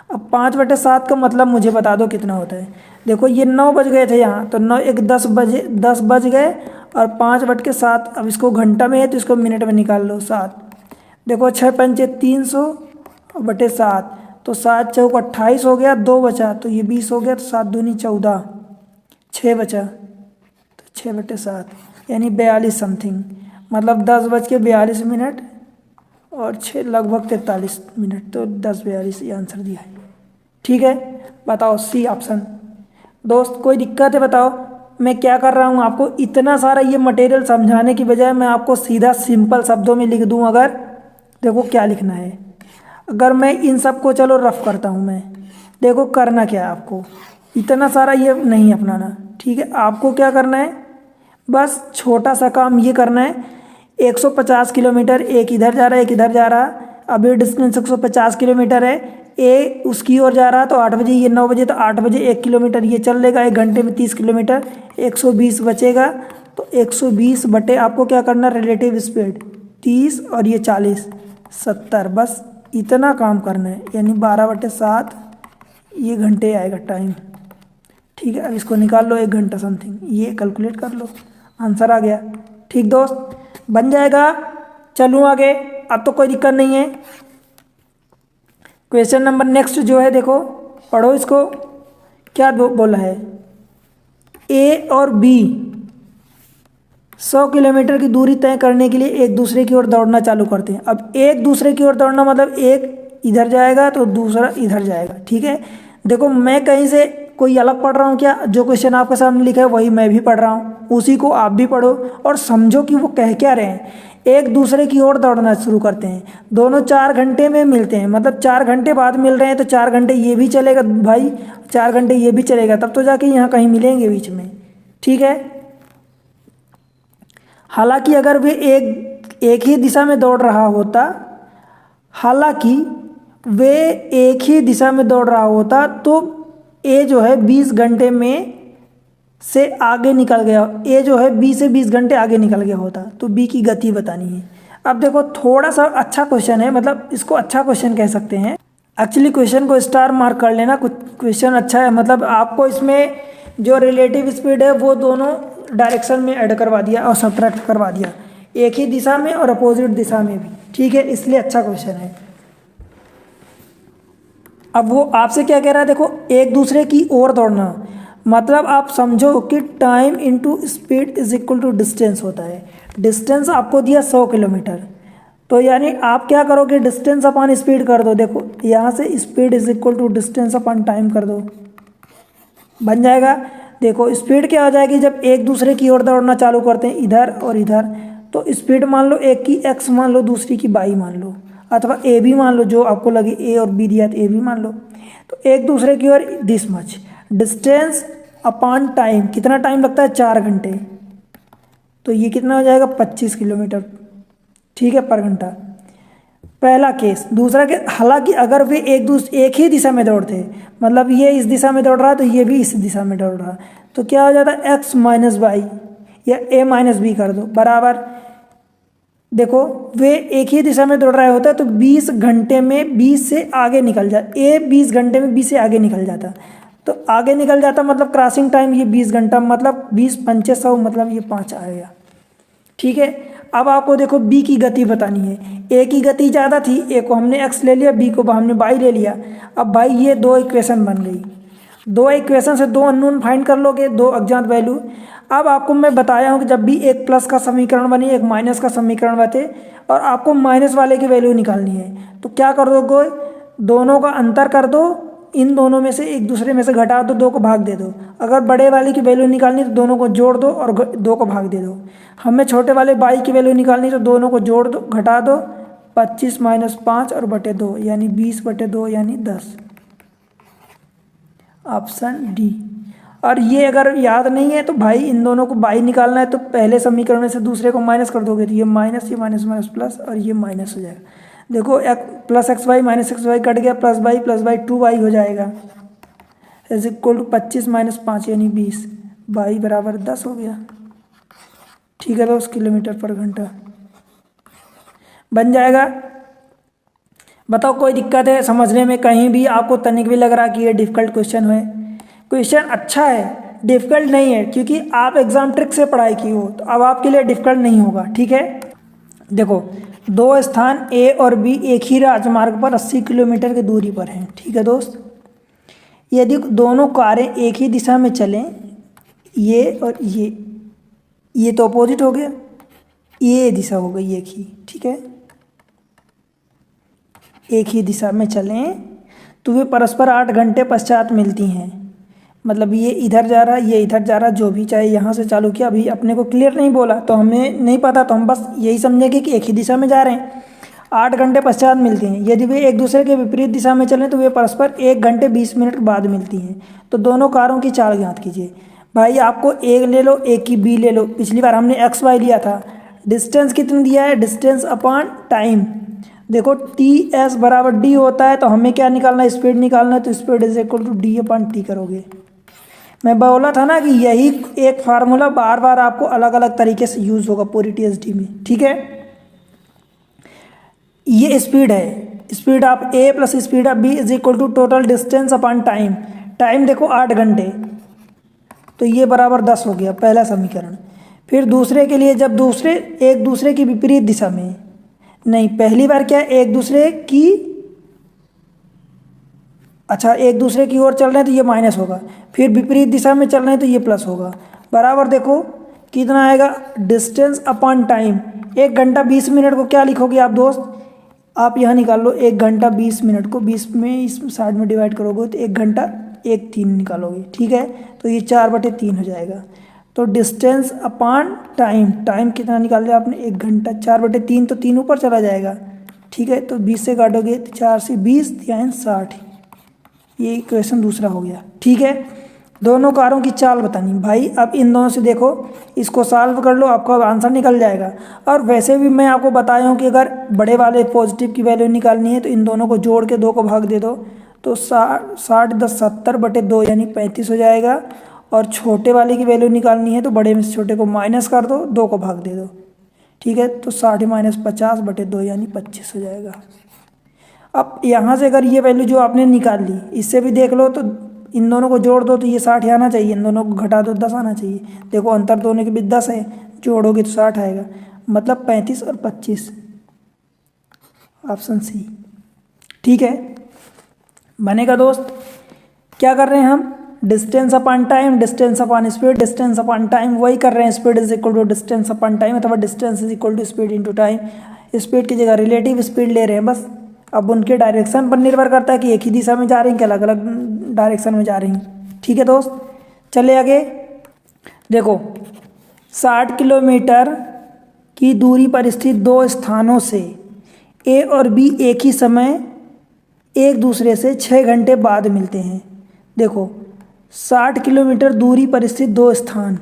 Speaker 1: अब 5/7 का मतलब मुझे बता दो कितना होता है। देखो ये 9 बज गए थे यहाँ, तो 9 1 10 बजे, 10 बज गए, और 5/7, अब इसको घंटा में है तो इसको मिनट में निकाल लो। 7, देखो 6 पंचे 300/7, तो 7 चौक 28 हो गया, 2 बचा, तो ये 20 हो गया, तो 7 दूनी 14, 6 बचा, तो 6/7 यानी 42 समथिंग, मतलब 10:42 और 6 लगभग 43 मिनट, तो 10:42 ये आंसर दिया है। ठीक है, बताओ सी ऑप्शन। दोस्त कोई दिक्कत है बताओ? मैं क्या कर रहा हूँ, आपको इतना सारा ये मटेरियल समझाने की बजाय मैं आपको सीधा सिंपल शब्दों में लिख दूँ। अगर देखो क्या लिखना है, अगर मैं इन सब को चलो रफ करता हूँ मैं, देखो करना क्या है आपको, इतना सारा ये नहीं अपनाना। ठीक है, आपको क्या करना है, बस छोटा सा काम ये करना है, 150 किलोमीटर, एक इधर जा रहा है एक इधर जा रहा, अभी डिस्टेंस 150 किलोमीटर है, ए उसकी ओर जा रहा, तो 8 बजे, ये 9 बजे, तो 8 बजे 1 किलोमीटर ये चल लेगा, 1 घंटे में 30 किलोमीटर, 120 बचेगा, तो 120 बटे आपको क्या करना, रिलेटिव स्पीड 30 और ये 40, 70, बस इतना काम करना है, यानी 12/7 ये घंटे आएगा टाइम। ठीक है, अब इसको निकाल लो, 1 घंटा समथिंग, ये कैलकुलेट कर लो, आंसर आ गया। ठीक दोस्त, बन जाएगा। चलूँ आगे, अब तो कोई दिक्कत नहीं है। क्वेश्चन नंबर नेक्स्ट जो है, देखो पढ़ो इसको, क्या बोला है, ए और बी 100 किलोमीटर की दूरी तय करने के लिए एक दूसरे की ओर दौड़ना चालू करते हैं। अब एक दूसरे की ओर दौड़ना मतलब एक इधर जाएगा तो दूसरा इधर जाएगा। ठीक है, देखो मैं कहीं से कोई अलग पढ़ रहा हूँ क्या? जो क्वेश्चन आपके सामने लिखा है वही मैं भी पढ़ रहा हूँ, उसी को आप भी पढ़ो और समझो कि वो कह क्या रहे हैं। एक दूसरे की ओर दौड़ना शुरू करते हैं, दोनों 4 घंटे में मिलते हैं, मतलब 4 घंटे बाद मिल रहे हैं, तो 4 घंटे ये भी चलेगा भाई, 4 घंटे ये भी चलेगा, तब तो जाके यहाँ कहीं मिलेंगे बीच में। ठीक है, हालांकि अगर वे एक ही दिशा में दौड़ रहा होता, हालांकि वे एक ही दिशा में दौड़ रहा होता तो ए जो है 20 घंटे में से आगे निकल गया, ए जो है बी से 20 घंटे आगे निकल गया होता, तो बी की गति बतानी है। अब देखो थोड़ा सा अच्छा क्वेश्चन है, मतलब इसको अच्छा क्वेश्चन कह सकते हैं। एक्चुअली क्वेश्चन को स्टार मार्क कर लेना, कुछ क्वेश्चन अच्छा है, मतलब आपको इसमें जो रिलेटिव स्पीड है वो दोनों डायरेक्शन में ऐड करवा दिया और सब्ट्रैक्ट करवा दिया, एक ही दिशा में और अपोजिट दिशा में भी। ठीक है, इसलिए अच्छा क्वेश्चन है। अब वो आपसे क्या कह रहा है, देखो एक दूसरे की ओर दौड़ना, मतलब आप समझो कि time into speed is equal to distance होता है। डिस्टेंस आपको दिया 100 किलोमीटर, तो यानी आप क्या करोगे, डिस्टेंस अपॉन स्पीड कर दो। देखो यहाँ से speed is equal to distance upon time कर दो, बन जाएगा। देखो स्पीड क्या हो जाएगी, जब एक दूसरे की ओर दौड़ना चालू करते हैं इधर और इधर, तो स्पीड मान लो एक की एक्स मान लो, दूसरी की वाई मान लो, अथवा ए भी मान लो, जो आपको लगे, ए और बी दिया तो ए भी मान लो। तो एक दूसरे की ओर this much distance upon time, कितना टाइम लगता है, 4 घंटे, तो ये कितना हो जाएगा 25 किलोमीटर। ठीक है, पर घंटा, पहला केस। दूसरा केस, हालांकि अगर वे एक ही दिशा में दौड़ते, मतलब ये इस दिशा में दौड़ रहा तो ये भी इस दिशा में दौड़ रहा, तो क्या हो जाता है, एक्स माइनस वाई या ए माइनस बी कर दो बराबर। देखो वे एक ही दिशा में दौड़ रहा होता है तो 20 घंटे में 20 से आगे निकल जाता, ए 20 घंटे में 20 से आगे निकल जाता, तो आगे निकल जाता मतलब क्रॉसिंग टाइम ये 20 घंटा, मतलब 20 पंचे 100, मतलब ये 5 आ गया। ठीक है, अब आपको देखो बी की गति बतानी है। ए की गति ज़्यादा थी, ए को हमने एक्स ले लिया, बी को हमने वाई ले लिया। अब भाई ये दो इक्वेशन बन गई, दो इक्वेशन से दो अननोन फाइंड कर लोगे, दो अज्ञात वैल्यू। अब आपको मैं बताया हूँ कि जब भी एक प्लस का समीकरण बने एक माइनस का समीकरण बने और आपको माइनस वाले की वैल्यू निकालनी है, तो क्या कर दोगे, दोनों का अंतर कर दो, इन दोनों में से एक दूसरे में से घटा दो, दो को भाग दे दो। अगर बड़े वाले की वैल्यू निकालनी तो दोनों को जोड़ दो और दो को भाग दे दो। हमें छोटे वाले बाई की वैल्यू निकालनी तो दोनों को जोड़ दो, घटा दो, 25 - 5 और बटे 2 यानी 20/2 यानी 10। Option D. और ये अगर याद नहीं है तो भाई इन दोनों को बाई निकालना है तो पहले समीकरण में से दूसरे को माइनस कर दोगे तो ये माइनस, ये माइनस माइनस प्लस और ये माइनस हो जाएगा। देखो plus X Y minus X Y cut गया, प्लस बाई 2y हो जाएगा इज इक्वल टू 25 - 5 यानी 20, बाई बराबर 10 हो गया। ठीक है दोस्त, km/घंटा बन जाएगा। बताओ कोई दिक्कत है समझने में, कहीं भी आपको तनिक भी लग रहा कि ये डिफिकल्ट क्वेश्चन है? क्वेश्चन अच्छा है, डिफिकल्ट नहीं है, क्योंकि आप एग्जाम ट्रिक से पढ़ाई की हो तो अब आपके लिए डिफिकल्ट नहीं होगा। ठीक है, देखो दो स्थान ए और बी एक ही राजमार्ग पर 80 किलोमीटर की दूरी पर हैं। ठीक है दोस्त, यदि दोनों कारें एक ही दिशा में चलें, ये और ये तो अपोजिट हो गया, ये दिशा हो गई एक ही। ठीक है, एक ही दिशा में चलें तो वे परस्पर 8 घंटे पश्चात मिलती हैं। मतलब ये इधर जा रहा है, ये इधर जा रहा है, जो भी चाहे यहाँ से चालू किया। अभी अपने को क्लियर नहीं बोला तो हमें नहीं पता, तो हम बस यही समझेंगे कि एक ही दिशा में जा रहे हैं, 8 घंटे पश्चात मिलती हैं। यदि वे एक दूसरे के विपरीत दिशा में चलें तो वे परस्पर 1 घंटे 20 मिनट बाद मिलती हैं। तो दोनों कारों की चाल ज्ञात कीजिए। भाई आपको एक ले लो, एक की बी ले लो। पिछली बार हमने एक्स वाई लिया था। डिस्टेंस कितनी दिया है, डिस्टेंस अपॉन टाइम। देखो TS बराबर D होता है, तो हमें क्या निकालना है, स्पीड निकालना है। तो speed is equal to D/T करोगे। मैं बोला था ना कि यही एक फार्मूला बार बार आपको अलग अलग तरीके से यूज होगा पूरी TSD में। ठीक है, ये स्पीड है, speed of A plus speed of B is equal to total distance upon time. Time देखो 8 घंटे, तो ये बराबर 10 हो गया पहला समीकरण। फिर दूसरे के लिए जब दूसरे एक दूसरे की विपरीत दिशा में, नहीं पहली बार क्या एक दूसरे की, अच्छा एक दूसरे की ओर चल रहे हैं तो ये माइनस होगा, फिर विपरीत दिशा में चल रहे हैं तो ये प्लस होगा। बराबर देखो कितना आएगा, डिस्टेंस अपॉन टाइम। 1 घंटा 20 मिनट को क्या लिखोगे आप दोस्त, आप यहाँ निकाल लो। 1 घंटा 20 मिनट को 20 में इस साइड में डिवाइड करोगे तो 1 घंटा 1/3 निकालोगे। ठीक है, तो ये 4/3 हो जाएगा। तो डिस्टेंस अपॉन टाइम, टाइम कितना निकाल लिया आपने, 1 घंटा, 4/3 तो 3 ऊपर चला जाएगा। ठीक है, तो 20 से काटोगे तो 4 से 20 यानी 60। ये इक्वेशन दूसरा हो गया। ठीक है, दोनों कारों की चाल बतानी भाई। अब इन दोनों से देखो, इसको सॉल्व कर लो, आपका आंसर निकल जाएगा। और वैसे भी मैं आपको बताया हूँ कि अगर बड़े वाले पॉजिटिव की वैल्यू निकालनी है तो इन दोनों को जोड़ के 2 को भाग दे दो, तो 60 10 70/2 यानी 35 हो जाएगा। और छोटे वाले की वैल्यू निकालनी है तो बड़े में से छोटे को माइनस कर दो, 2 को भाग दे दो। ठीक है, तो 60 - 50/2 यानी 25 हो जाएगा। अब यहाँ से अगर ये वैल्यू जो आपने निकाल ली, इससे भी देख लो, तो इन दोनों को जोड़ दो तो ये 60 आना चाहिए, इन दोनों को घटा दो 10 आना चाहिए। देखो अंतर दोनों के बीच 10 है, जोड़ोगे तो 60 आएगा। मतलब 35 और 25, ऑप्शन सी। ठीक है, बनेगा दोस्त। क्या कर रहे हैं हम, distance upon time, distance upon speed, distance upon time वही कर रहे हैं। Speed is equal to distance upon time, अथवा distance is equal to speed into time. Speed की जगह रिलेटिव स्पीड ले रहे हैं बस। अब उनके डायरेक्शन पर निर्भर करता है कि एक ही दिशा में जा रही हैं कि अलग अलग डायरेक्शन में जा रही हैं। ठीक है दोस्त, चले आगे। देखो 60 किलोमीटर की दूरी पर स्थित 2 स्थानों से A और B एक ही समय एक दूसरे से 6 घंटे बाद मिलते हैं। देखो 60 किलोमीटर दूरी पर स्थित 2 स्थान,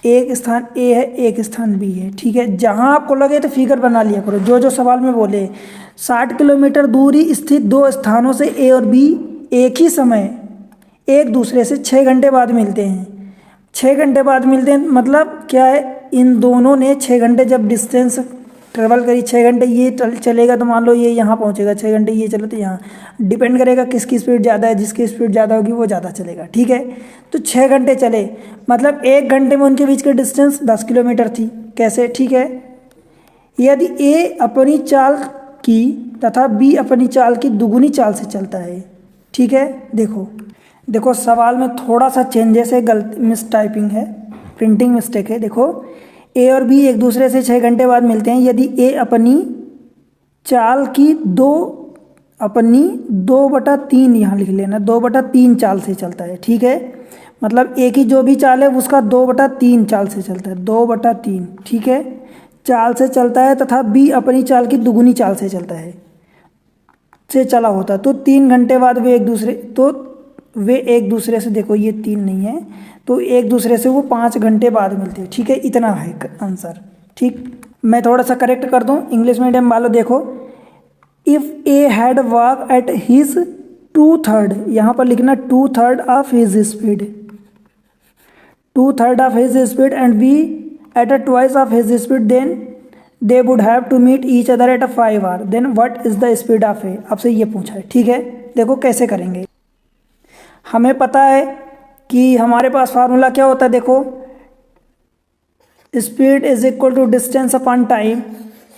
Speaker 1: एक स्थान A है, एक स्थान B है। ठीक है, जहां आपको लगे तो फिगर बना लिया करो, जो जो सवाल में बोले। 60 किलोमीटर दूरी स्थित 2 स्थानों से A और B एक ही समय एक दूसरे से 6 घंटे बाद मिलते हैं। 6 घंटे बाद मिलते हैं मतलब क्या है, इन दोनों ने 6 घंटे जब डिस्टेंस ट्रेवल करी, 6 घंटे ये चलेगा तो मान लो ये यहाँ पहुँचेगा, 6 घंटे ये चले तो यहाँ। डिपेंड करेगा किसकी स्पीड ज़्यादा है, जिसकी स्पीड ज़्यादा होगी वो ज़्यादा चलेगा। ठीक है, तो 6 घंटे चले मतलब 1 घंटे में उनके बीच की डिस्टेंस 10 किलोमीटर थी। कैसे, ठीक है। यदि ए अपनी चाल की तथा बी अपनी चाल की दुगुनी चाल से चलता है, ठीक है। देखो सवाल में थोड़ा सा चेंजेस है, गलती मिस टाइपिंग है, प्रिंटिंग मिस्टेक है। देखो ए और बी एक दूसरे से 6 घंटे बाद मिलते हैं यदि ए अपनी चाल की 2/3, यहाँ लिख लेना 2/3 चाल से चलता है, ठीक है। मतलब ए की जो भी चाल है उसका 2/3 चाल से चलता है, 2/3, ठीक है, चाल से चलता है तथा बी अपनी चाल की दुगुनी चाल से चलता है, से चला होता, तो 3 घंटे बाद वे एक दूसरे से देखो ये 3 नहीं है, तो एक दूसरे से वो 5 घंटे बाद मिलते हैं, ठीक है। इतना है आंसर, ठीक। मैं थोड़ा सा करेक्ट कर दूं, इंग्लिश मीडियम वालों देखो, if A had walk at his 2/3, यहाँ पर लिखना 2/3 of his speed, 2/3 of his speed and B at a twice of his speed, then they would have to meet each other at a 5 hour, then what is the speed of A. आपसे ये पूछा है, ठीक है। देखो कैसे करेंगे, हमें पता है कि हमारे पास फार्मूला क्या होता है, देखो speed is equal to distance upon time.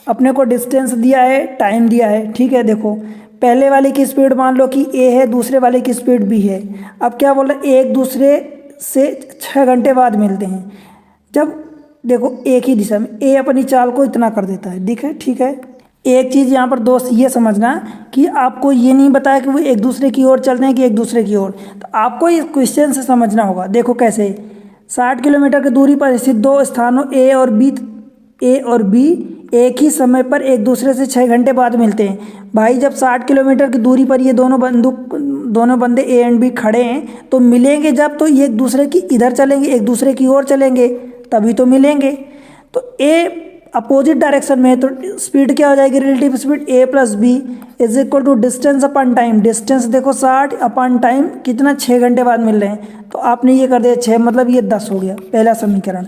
Speaker 1: अपने को डिस्टेंस दिया है, टाइम दिया है, ठीक है। देखो पहले वाले की स्पीड मान लो कि ए है, दूसरे वाले की स्पीड बी है। अब क्या बोल रहे, एक दूसरे से 6 घंटे बाद मिलते हैं। जब देखो एक ही दिशा में ए अपनी चाल को इतना कर देता है, दिखे, ठीक है। एक चीज़ यहाँ पर दोस्त ये समझना कि आपको ये नहीं बताया कि वो एक दूसरे की ओर चलते हैं कि एक दूसरे की ओर, तो आपको इस क्वेश्चन से समझना होगा। देखो कैसे, 60 किलोमीटर की दूरी पर स्थित 2 स्थानों ए और बी एक ही समय पर एक दूसरे से 6 घंटे बाद मिलते हैं। भाई जब 60 किलोमीटर की दूरी पर ये दोनों बंदे ए एंड बी खड़े हैं तो मिलेंगे जब, तो ये एक दूसरे की इधर चलेंगे, एक दूसरे की ओर चलेंगे, तभी तो मिलेंगे। तो ए अपोजिट डायरेक्शन में है तो स्पीड क्या हो जाएगी, relative speed A plus B is equal to distance upon time. Distance देखो 60 अपॉन टाइम कितना, 6 घंटे बाद मिल रहे हैं, तो आपने ये कर दिया 6, मतलब ये 10 हो गया पहला समीकरण।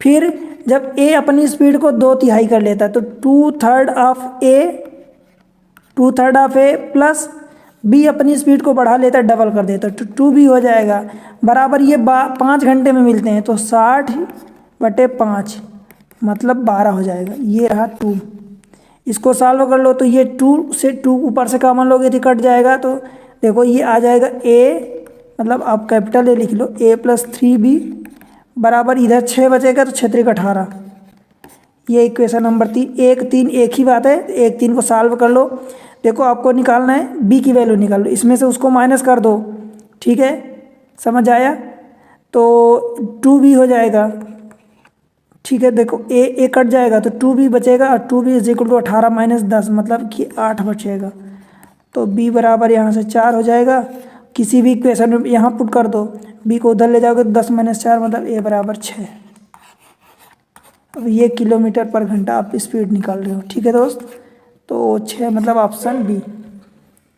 Speaker 1: फिर जब ए अपनी स्पीड को 2/3 कर लेता है तो 2/3 ऑफ ए प्लस बी अपनी स्पीड को बढ़ा लेता है, डबल कर देता है, तो 2b हो जाएगा बराबर, ये 5 घंटे में मिलते हैं तो 60/5 मतलब 12 हो जाएगा। ये रहा 2, इसको सॉल्व कर लो तो ये 2 से 2 ऊपर से कॉमन लोगे तो कट जाएगा, तो देखो ये आ जाएगा ए, मतलब आप कैपिटल ए लिख लो, a + 3b बराबर, इधर 6 बचेगा तो 6 × 18। ये इक्वेशन नंबर 3, 1 3 एक ही बात है, 1 3 को सॉल्व कर लो। देखो आपको निकालना है b की वैल्यू निकाल लो, इसमें से उसको माइनस कर दो, ठीक है, समझ आया। तो 2b हो जाएगा, ठीक है। देखो ए कट जाएगा तो 2b बचेगा और 2b = 18 - 10 मतलब कि 8 बचेगा, तो b बराबर यहाँ से 4 हो जाएगा। किसी भी इक्वेशन में यहाँ पुट कर दो, b को उधर ले जाओगे तो 10 - 4 मतलब a बराबर 6। अब ये किलोमीटर पर घंटा आप स्पीड निकाल रहे हो, ठीक है दोस्त, तो 6 मतलब ऑप्शन बी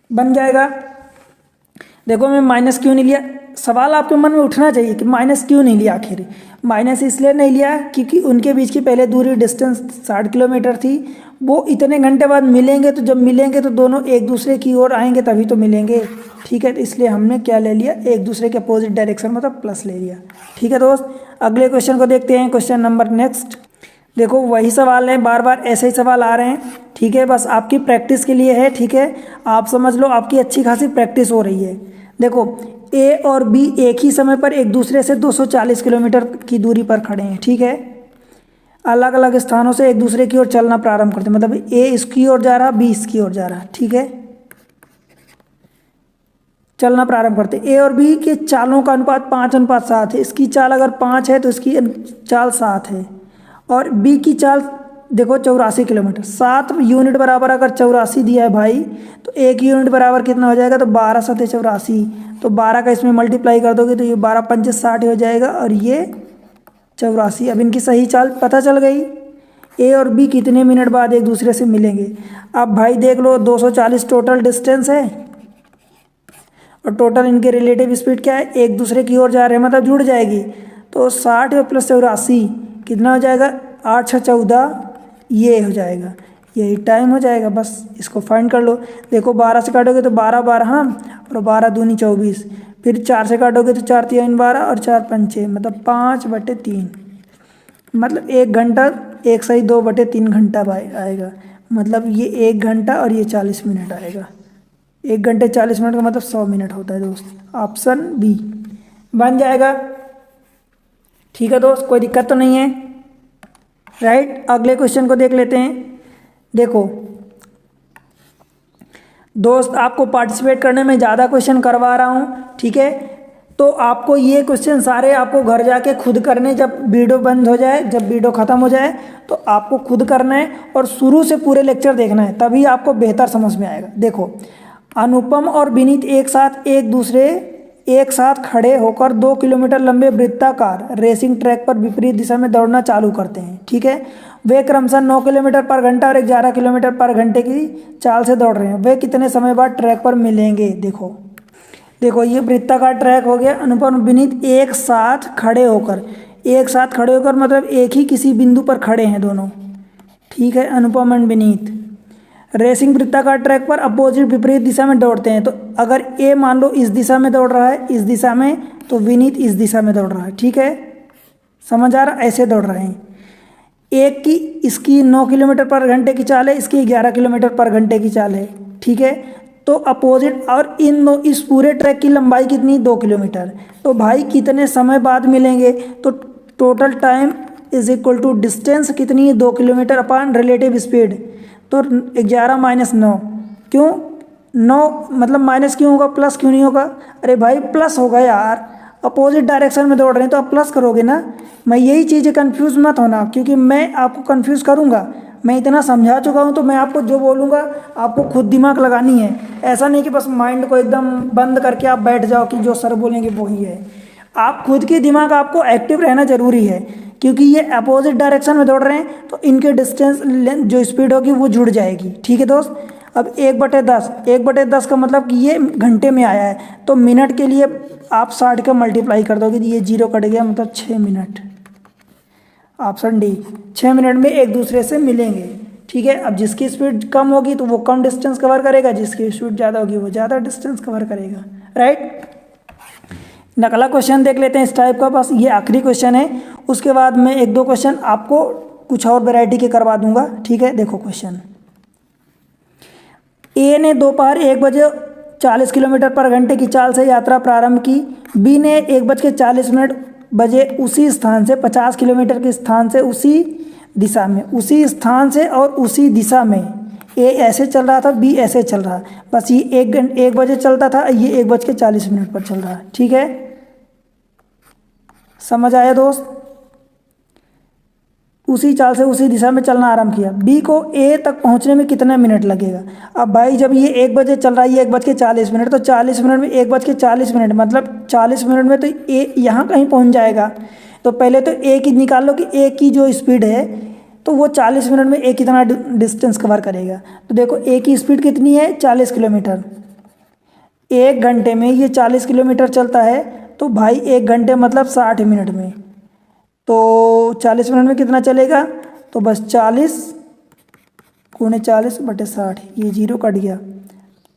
Speaker 1: बन जाएगा। देखो मैं माइनस क्यों नहीं लिया, सवाल आपके मन में उठना चाहिए कि माइनस क्यों नहीं लिया। आखिर माइनस इसलिए नहीं लिया क्योंकि उनके बीच की पहले दूरी डिस्टेंस 60 किलोमीटर थी, वो इतने घंटे बाद मिलेंगे, तो जब मिलेंगे तो दोनों एक दूसरे की ओर आएंगे तभी तो मिलेंगे, ठीक है। तो इसलिए हमने क्या ले लिया, एक दूसरे के अपोजिट डायरेक्शन मतलब प्लस ले लिया, ठीक है दोस्त। अगले क्वेश्चन को देखते हैं, क्वेश्चन नंबर नेक्स्ट। देखो वही सवाल है, बार बार ऐसे ही सवाल आ रहे हैं, ठीक है, बस आपकी प्रैक्टिस के लिए है, ठीक है। आप समझ लो आपकी अच्छी खासी प्रैक्टिस हो रही है। देखो ए और बी एक ही समय पर एक दूसरे से 240 किलोमीटर की दूरी पर खड़े हैं, ठीक है। अलग अलग स्थानों से एक दूसरे की ओर चलना प्रारंभ करते हैं, मतलब ए इसकी ओर जा रहा, बी इसकी ओर जा रहा, ठीक है, चलना प्रारंभ करते हैं। ए और बी के चालों का अनुपात 5:7 है। इसकी चाल अगर 5 है तो इसकी चाल 7 है, और बी की चाल देखो 84 किलोमीटर। 7 यूनिट बराबर अगर 84 दिया है भाई, तो 1 यूनिट बराबर कितना हो जाएगा, तो 12 × 7 = 84, तो 12 का इसमें मल्टीप्लाई कर दोगे तो ये 12 × 5 = 60 हो जाएगा, और ये 84। अब इनकी सही चाल पता चल गई। ए और बी कितने मिनट बाद एक दूसरे से मिलेंगे। अब भाई देख लो 240 टोटल डिस्टेंस है, और टोटल इनके रिलेटिव स्पीड क्या है, एक दूसरे की ओर जा रहे हैं, मतलब जुड़ जाएगी, तो 60 + 84 कितना हो जाएगा, 8 × 6 = 14, ये हो जाएगा, यही टाइम हो जाएगा। बस इसको फाइंड कर लो। देखो 12 से काटोगे तो 12 12 हाँ, और 12 दूनी 24, फिर 4 से काटोगे तो 4 3 12 और 4 5 6 मतलब 5/3, मतलब 1 घंटा 1/2/3 घंटा आएगा, मतलब ये 1 घंटा और ये 40 मिनट आएगा। 1 घंटे 40 मिनट का मतलब 100 मिनट होता है दोस्त। ऑप्शन बी बन जाएगा। ठीक है दोस्त, कोई दिक्कत तो नहीं है, राइट। अगले क्वेश्चन को देख लेते हैं। देखो दोस्त, आपको पार्टिसिपेट करने में ज़्यादा क्वेश्चन करवा रहा हूँ, ठीक है। तो आपको ये क्वेश्चन सारे आपको घर जाके खुद करने, जब वीडियो बंद हो जाए, जब वीडियो ख़त्म हो जाए तो आपको खुद करना है और शुरू से पूरे लेक्चर देखना है, तभी आपको बेहतर समझ में आएगा। देखो, अनुपम और विनीत एक साथ खड़े होकर 2 किलोमीटर लंबे वृत्ताकार रेसिंग ट्रैक पर विपरीत दिशा में दौड़ना चालू करते हैं, ठीक है। वे क्रमशः 9 किलोमीटर पर घंटा और 11 किलोमीटर पर घंटे की चाल से दौड़ रहे हैं। वे कितने समय बाद ट्रैक पर मिलेंगे? देखो ये वृत्ताकार ट्रैक हो गया। अनुपम विनीत एक साथ खड़े होकर मतलब एक ही किसी बिंदु पर खड़े हैं दोनों, ठीक है। अनुपम एंड विनीत रेसिंग वृत्ताकार ट्रैक पर अपोजिट विपरीत दिशा में दौड़ते हैं। तो अगर ए मान लो इस दिशा में दौड़ रहा है, इस दिशा में, तो विनीत इस दिशा में दौड़ रहा है, ठीक है। समझ आ रहा? ऐसे दौड़ रहे हैं। एक की इसकी 9 किलोमीटर पर घंटे की चाल है, इसकी 11 किलोमीटर पर घंटे की चाल है, ठीक है। तो अपोजिट, और इस पूरे ट्रैक की लंबाई कितनी? 2 किलोमीटर। तो भाई कितने समय बाद मिलेंगे? तो total time is equal to distance कितनी है? 2 किलोमीटर अपॉन रिलेटिव स्पीड। तो 11 - 9, क्यों 9 मतलब माइनस क्यों होगा, प्लस क्यों नहीं होगा? अरे भाई प्लस होगा यार, अपोजिट डायरेक्शन में दौड़ रहे हैं तो आप प्लस करोगे ना। मैं यही चीज़ें कंफ्यूज मत होना, क्योंकि मैं आपको कंफ्यूज करूँगा। मैं इतना समझा चुका हूँ, तो मैं आपको जो बोलूँगा आपको खुद दिमाग लगानी है। ऐसा नहीं कि बस माइंड को एकदम बंद करके आप बैठ जाओ कि जो सर बोलेंगे वही है। आप खुद की दिमाग आपको एक्टिव रहना जरूरी है, क्योंकि ये अपोजिट डायरेक्शन में दौड़ रहे हैं तो इनके डिस्टेंस जो स्पीड होगी वो जुड़ जाएगी, ठीक है दोस्त। अब 1/10 का मतलब कि ये घंटे में आया है, तो मिनट के लिए आप 60 का मल्टीप्लाई कर दोगे, ये 0 कट गया, मतलब 6 मिनट। ऑप्शन डी, 6 मिनट में एक दूसरे से मिलेंगे, ठीक है। अब जिसकी स्पीड कम होगी तो वो कम डिस्टेंस कवर करेगा, जिसकी स्पीड ज़्यादा होगी वो ज़्यादा डिस्टेंस कवर करेगा, राइट। अगला क्वेश्चन देख लेते हैं इस टाइप का, बस ये आखिरी क्वेश्चन है। उसके बाद मैं 1-2 क्वेश्चन आपको कुछ और वैरायटी के करवा दूंगा, ठीक है। देखो क्वेश्चन, ए ने दोपहर 1 बजे 40 किलोमीटर पर घंटे की चाल से यात्रा प्रारंभ की। बी ने 1 बज के 40 बजे उसी स्थान से 50 किलोमीटर के स्थान से उसी स्थान से और उसी दिशा में, ए ऐसे चल रहा था, बी ऐसे चल रहा, बस ये 1 बजे चलता था, ये 1 बज के 40 पर चल रहा है, ठीक है। समझ आया दोस्त? उसी चाल से उसी दिशा में चलना आरंभ किया। बी को ए तक पहुंचने में कितने मिनट लगेगा? अब भाई जब ये 1 बजे चल रहा है, ये 1 बज के 40, तो 40 मिनट में 1 बज के 40 मतलब 40 मिनट में तो ए यहाँ कहीं पहुंच जाएगा। तो पहले तो ए की निकाल लो कि ए की जो स्पीड है, तो वो 40 मिनट में ए कितना डिस्टेंस कवर करेगा। तो देखो ए की स्पीड कितनी है? 40 किलोमीटर। 1 घंटे में ये 40 किलोमीटर चलता है, तो भाई 1 घंटे मतलब 60 मिनट में, तो 40 मिनट में कितना चलेगा? तो बस 40 × 40/60, ये 0 कट गया,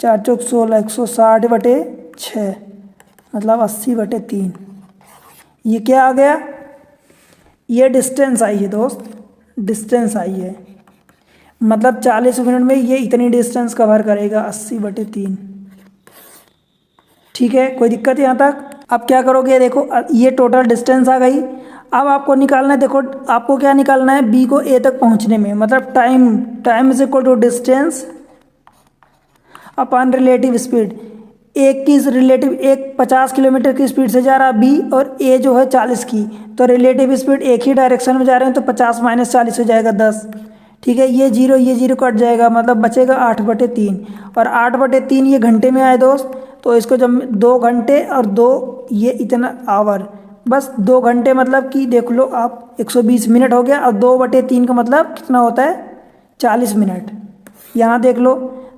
Speaker 1: 4 चौक 16, 160/6 मतलब 80/3। ये क्या आ गया? ये डिस्टेंस आई है दोस्त, डिस्टेंस आई है, मतलब 40 मिनट में ये इतनी डिस्टेंस कवर करेगा, 80/3, ठीक है। कोई दिक्कत यहाँ तक? अब क्या करोगे? देखो ये टोटल डिस्टेंस आ गई। अब आपको निकालना है, देखो आपको क्या निकालना है? बी को ए तक पहुंचने में, मतलब time is equal to distance upon relative speed. एक 50 किलोमीटर की स्पीड से जा रहा बी, और ए जो है 40 की, तो रिलेटिव स्पीड एक ही डायरेक्शन में जा रहे हैं, तो 50 - 40 हो जाएगा 10, ठीक है। ये 0 कट जाएगा, मतलब बचेगा 8/3, और 8/3 ये घंटे में आए दोस्त। तो इसको जब 2 घंटे और 2 ये इतना आवर, बस 2 घंटे मतलब कि देख लो आप 120 मिनट हो गया, और 2/3 का मतलब कितना होता है? 40 मिनट। यहाँ देख लो,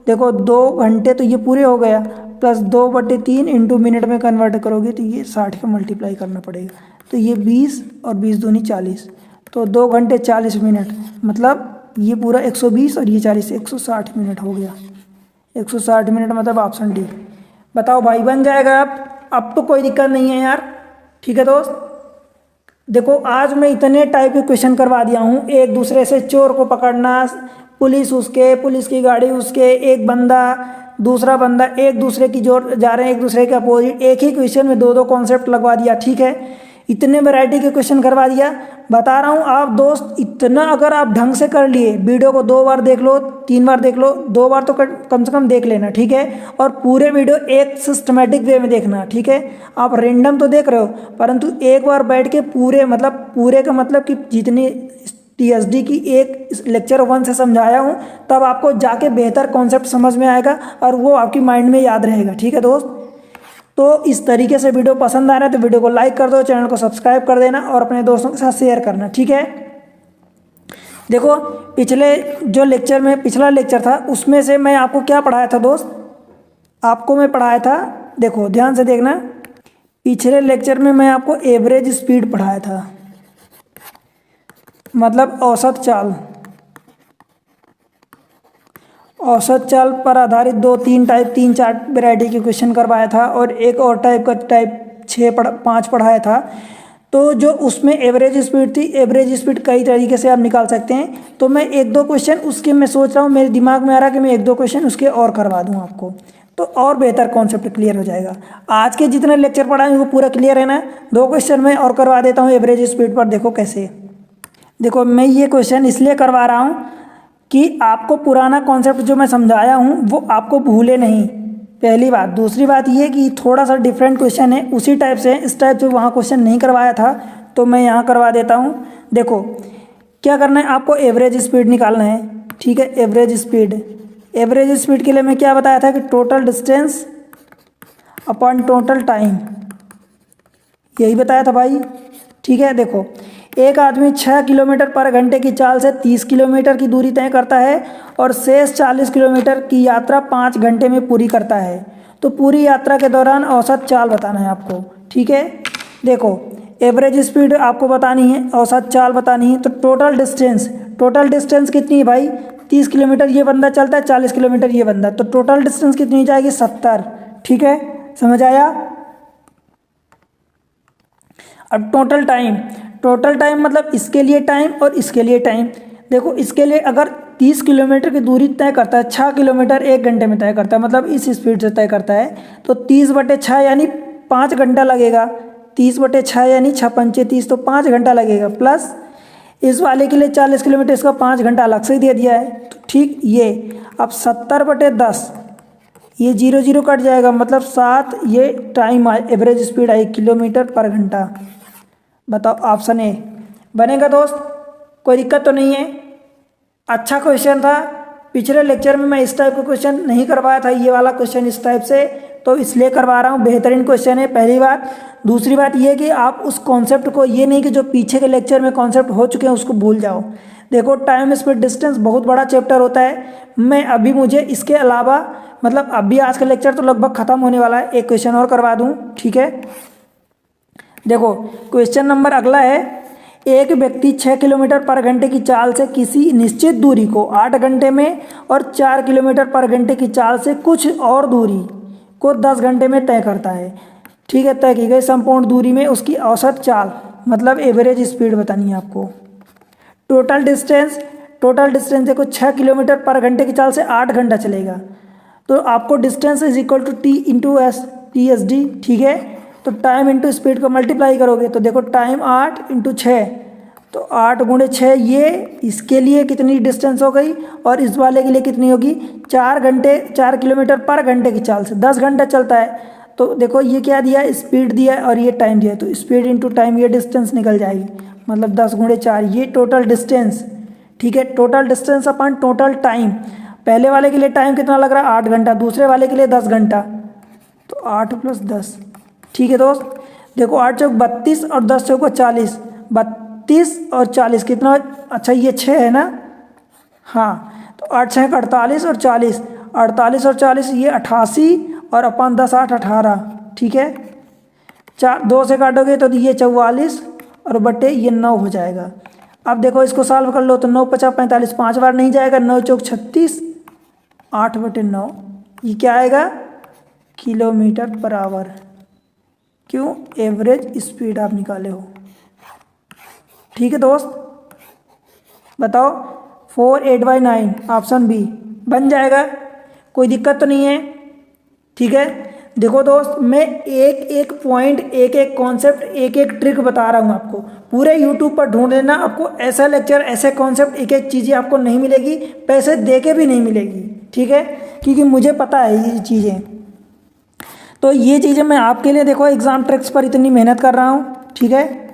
Speaker 1: देखो 2 घंटे तो ये पूरे हो गया, प्लस 2/3 इंटू मिनट में कन्वर्ट करोगे तो ये 60 का मल्टीप्लाई करना पड़ेगा, तो ये 20 और 20 दूनी 40, तो 2 घंटे 40 मिनट मतलब ये पूरा 120 और ये 40, 160 मिनट हो गया। 160 मिनट मतलब ऑप्शन डी। बताओ भाई बन जाएगा? अब तो कोई दिक्कत नहीं है यार, ठीक है दोस्त। देखो आज मैं इतने टाइप के क्वेश्चन करवा दिया हूँ, एक दूसरे से चोर को पकड़ना, पुलिस उसके, पुलिस की गाड़ी उसके, एक बंदा दूसरा बंदा, एक दूसरे की जोर जा रहे हैं एक दूसरे के अपोजिट, एक ही क्वेश्चन में दो दो कॉन्सेप्ट लगवा दिया, ठीक है। इतने वैरायटी के क्वेश्चन करवा दिया। बता रहा हूँ आप दोस्त, इतना अगर आप ढंग से कर लिए, वीडियो को 2 बार देख लो, 3 बार देख लो, 2 बार तो कम से कम देख लेना, ठीक है। और पूरे वीडियो एक सिस्टमेटिक वे में देखना, ठीक है। आप रेंडम तो देख रहे हो, परंतु एक बार बैठ के पूरे पूरे का मतलब कि जितनी टीएसडी की एक लेक्चर 1 से समझाया हूँ, तब आपको जाके बेहतर कॉन्सेप्ट समझ में आएगा और वो आपकी माइंड में याद रहेगा, ठीक है दोस्त। तो इस तरीके से वीडियो पसंद आ रहा है तो वीडियो को लाइक कर दो, चैनल को सब्सक्राइब कर देना और अपने दोस्तों के साथ शेयर करना, ठीक है। देखो पिछले जो लेक्चर में पिछला लेक्चर था उसमें से मैं आपको क्या पढ़ाया था दोस्त, आपको मैं पढ़ाया था, देखो ध्यान से देखना, पिछले लेक्चर में मैं आपको एवरेज स्पीड पढ़ाया था, मतलब औसत चाल। औसत चाल पर आधारित 3-4 वैरायटी के क्वेश्चन करवाया था और एक और टाइप का टाइप 5 पढ़ाया था। तो जो उसमें एवरेज स्पीड थी, एवरेज स्पीड कई तरीके से आप निकाल सकते हैं। तो मैं 1-2 क्वेश्चन उसके मैं सोच रहा हूँ, मेरे दिमाग में आ रहा है कि मैं 1-2 क्वेश्चन उसके और करवा दूँ आपको, तो और बेहतर कॉन्सेप्ट क्लियर हो जाएगा। आज के जितने लेक्चर पढ़ाए वो पूरा क्लियर है ना। 2 क्वेश्चन मैं और करवा देता हूँ एवरेज स्पीड पर, देखो कैसे। देखो मैं ये क्वेश्चन इसलिए करवा रहा हूँ कि आपको पुराना कॉन्सेप्ट जो मैं समझाया हूँ वो आपको भूले नहीं, पहली बात। दूसरी बात ये कि थोड़ा सा डिफरेंट क्वेश्चन है, उसी टाइप से, इस टाइप से वहाँ क्वेश्चन नहीं करवाया था तो मैं यहाँ करवा देता हूँ। देखो क्या करना है, आपको एवरेज स्पीड निकालना है, ठीक है। एवरेज स्पीड के लिए मैं क्या बताया था कि total distance upon total time, यही बताया था भाई, ठीक है। देखो एक आदमी 6 किलोमीटर पर घंटे की चाल से 30 किलोमीटर की दूरी तय करता है और शेष 40 किलोमीटर की यात्रा 5 घंटे में पूरी करता है। तो पूरी यात्रा के दौरान औसत चाल बताना है आपको, ठीक है। देखो एवरेज स्पीड आपको बतानी है, औसत चाल बतानी है। तो टोटल डिस्टेंस कितनी है भाई, 30 किलोमीटर ये बंदा चलता है, 40 किलोमीटर ये बंदा, तो टोटल डिस्टेंस कितनी हो जाएगी, 70, ठीक है। समझ आया। अब टोटल टाइम मतलब इसके लिए टाइम और इसके लिए टाइम। देखो इसके लिए अगर 30 किलोमीटर की दूरी तय करता है, 6 किलोमीटर 1 घंटे में तय करता है, मतलब इस स्पीड से तय करता है, तो 30/6 यानी 5 घंटा लगेगा। 30/6 यानी 6×5 = 30, तो 5 घंटा लगेगा। प्लस इस वाले के लिए 40 किलोमीटर, इसका 5 घंटा अलग से दे दिया है, तो ठीक। ये अब 70/10, ये 0 0 कट जाएगा, मतलब 7, ये टाइम एवरेज स्पीड आई किलोमीटर पर घंटा। बताओ ऑप्शन ए बनेगा दोस्त, कोई दिक्कत तो नहीं है। अच्छा क्वेश्चन था, पिछले लेक्चर में मैं इस टाइप का क्वेश्चन नहीं करवाया था, ये वाला क्वेश्चन इस टाइप से, तो इसलिए करवा रहा हूँ। बेहतरीन क्वेश्चन है, पहली बात। दूसरी बात ये कि आप उस कॉन्सेप्ट को, ये नहीं कि जो पीछे के लेक्चर में कॉन्सेप्ट हो चुके हैं उसको भूल जाओ। देखो टाइम स्पीड डिस्टेंस बहुत बड़ा चैप्टर होता है। मैं अभी मुझे इसके अलावा मतलब अभी आज का लेक्चर तो लगभग ख़त्म होने वाला है, एक क्वेश्चन और करवा दूँ, ठीक है। देखो क्वेश्चन नंबर अगला है, एक व्यक्ति 6 किलोमीटर पर घंटे की चाल से किसी निश्चित दूरी को 8 घंटे में और 4 किलोमीटर पर घंटे की चाल से कुछ और दूरी को 10 घंटे में तय करता है, ठीक है। तय की गई संपूर्ण दूरी में उसकी औसत चाल मतलब एवरेज स्पीड बतानी है आपको। टोटल डिस्टेंस देखो 6 किलोमीटर पर घंटे की चाल से 8 घंटा चलेगा, तो आपको distance is equal to T/S/TSD, ठीक है। तो टाइम इंटू स्पीड को मल्टीप्लाई करोगे तो देखो टाइम 8 × 6, तो 8 × 6, ये इसके लिए कितनी डिस्टेंस हो गई और इस वाले के लिए कितनी होगी, 4 किलोमीटर पर घंटे की चाल से 10 घंटा चलता है। तो देखो ये क्या दिया है, स्पीड दिया है और ये टाइम दिया है, तो स्पीड इंटू टाइम, ये डिस्टेंस निकल जाएगी, मतलब 10 × 4, ये टोटल डिस्टेंस, ठीक है। टोटल डिस्टेंस अपन टोटल टाइम, पहले वाले के लिए टाइम कितना लग रहा है 8 घंटा, दूसरे वाले के लिए 10 घंटा, तो 8 + 10, ठीक है दोस्त। देखो 8 चौक 32 और 10 चौक 40, 32 और 40 कितना, अच्छा ये 6 है ना, हाँ, तो 8 6 48 और 40, 48 और 40 ये 88 और अपन 10 8 18, ठीक है। 2 से काटोगे तो ये 44 और बटे ये 9 हो जाएगा। अब देखो इसको सॉल्व कर लो तो 9 × 5 = 45, 5 बार नहीं जाएगा, 9 चौक 36, 8/9, ये क्या आएगा, km/h। क्यों, एवरेज स्पीड आप निकाले हो। ठीक है दोस्त, बताओ 4/8/9 ऑप्शन बी बन जाएगा, कोई दिक्कत तो नहीं है। ठीक है, देखो दोस्त मैं एक एक पॉइंट, एक एक कॉन्सेप्ट, एक एक ट्रिक बता रहा हूँ आपको। पूरे यूट्यूब पर ढूंढ लेना, आपको ऐसा लेक्चर, ऐसे कॉन्सेप्ट, एक एक चीज़ें आपको नहीं मिलेगी, पैसे दे के भी नहीं मिलेगी। ठीक है, क्योंकि मुझे पता है ये चीज़ें। तो ये चीज़ें मैं आपके लिए, देखो एग्ज़ाम ट्रिक्स पर इतनी मेहनत कर रहा हूँ। ठीक है,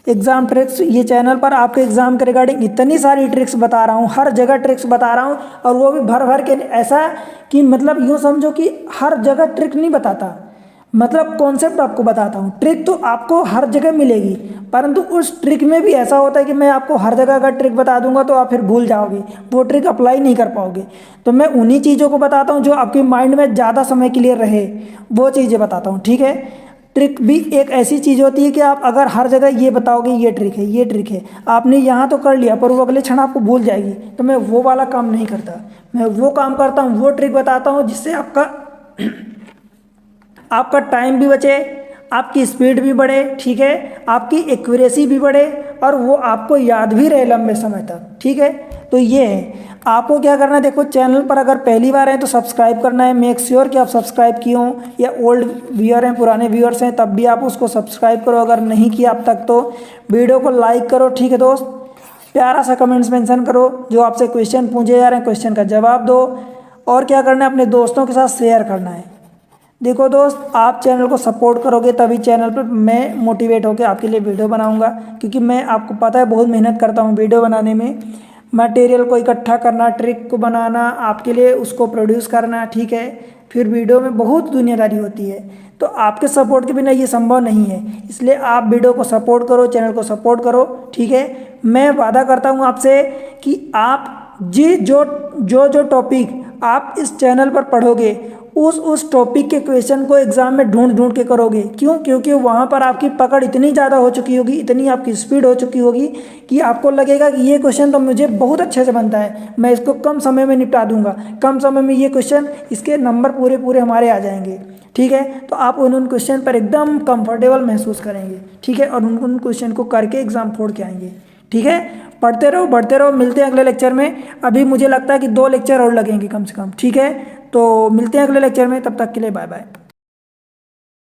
Speaker 1: एग्ज़ाम ट्रिक्स, ये चैनल पर आपके एग्ज़ाम के रिगार्डिंग इतनी सारी ट्रिक्स बता रहा हूँ, हर जगह ट्रिक्स बता रहा हूँ, और वो भी भर भर के, ऐसा कि मतलब यूँ समझो कि हर जगह ट्रिक नहीं बताता, मतलब कॉन्सेप्ट आपको बताता हूँ। ट्रिक तो आपको हर जगह मिलेगी, परंतु उस ट्रिक में भी ऐसा होता है कि मैं आपको हर जगह का ट्रिक बता दूंगा तो आप फिर भूल जाओगे, वो ट्रिक अप्लाई नहीं कर पाओगे। तो मैं उन्हीं चीज़ों को बताता हूँ जो आपके माइंड में ज़्यादा समय के लिए रहे, वो चीज़ें बताता हूँ। ठीक है, ट्रिक भी एक ऐसी चीज़ होती है कि आप अगर हर जगह ये बताओगे ये ट्रिक है, ये ट्रिक है, आपने यहाँ तो कर लिया पर वो अगले क्षण आपको भूल जाएगी। तो मैं वो वाला काम नहीं करता, मैं वो काम करता हूँ, वो ट्रिक बताता हूँ जिससे आपका टाइम भी बचे, आपकी स्पीड भी बढ़े। ठीक है, आपकी एक्यूरेसी भी बढ़े, और वो आपको याद भी रहे लंबे समय तक। ठीक है, तो ये है, आपको क्या करना है, देखो चैनल पर अगर पहली बार हैं तो सब्सक्राइब करना है, मेक श्योर कि आप सब्सक्राइब किए हों, या ओल्ड व्यूअर हैं, पुराने व्यूअर्स हैं, तब भी आप उसको सब्सक्राइब करो, अगर नहीं किया अब तक तो वीडियो को लाइक करो। ठीक है दोस्त, प्यारा सा कमेंट्स मेंशन करो, जो आपसे क्वेश्चन पूछे जा रहे हैं क्वेश्चन का जवाब दो, और क्या करना है, अपने दोस्तों के साथ शेयर करना है। देखो दोस्त, आप चैनल को सपोर्ट करोगे तभी चैनल पर मैं मोटिवेट होकर आपके लिए वीडियो बनाऊंगा, क्योंकि मैं, आपको पता है, बहुत मेहनत करता हूं वीडियो बनाने में, मटेरियल को इकट्ठा करना, ट्रिक को बनाना, आपके लिए उसको प्रोड्यूस करना। ठीक है, फिर वीडियो में बहुत दुनियादारी होती है, तो आपके सपोर्ट के बिना ये संभव नहीं है, इसलिए आप वीडियो को सपोर्ट करो, चैनल को सपोर्ट करो। ठीक है, मैं वादा करता हूँ आपसे कि आप जो टॉपिक आप इस चैनल पर पढ़ोगे, उस टॉपिक के क्वेश्चन को एग्जाम में ढूंढ ढूंढ के करोगे। क्यों? क्योंकि वहाँ पर आपकी पकड़ इतनी ज़्यादा हो चुकी होगी, इतनी आपकी स्पीड हो चुकी होगी कि आपको लगेगा कि ये क्वेश्चन तो मुझे बहुत अच्छे से बनता है, मैं इसको कम समय में निपटा दूंगा, कम समय में ये क्वेश्चन, इसके नंबर पूरे पूरे हमारे आ जाएंगे। ठीक है, तो आप उन क्वेश्चन पर एकदम कंफर्टेबल महसूस करेंगे। ठीक है, और उन क्वेश्चन को करके एग्जाम फोड़ के आएंगे। ठीक है, पढ़ते रहो, बढ़ते रहो, मिलते हैं अगले लेक्चर में। अभी मुझे लगता है कि 2 लेक्चर और लगेंगे कम से कम। ठीक है, तो मिलते हैं अगले लेक्चर में, तब तक के लिए बाय बाय।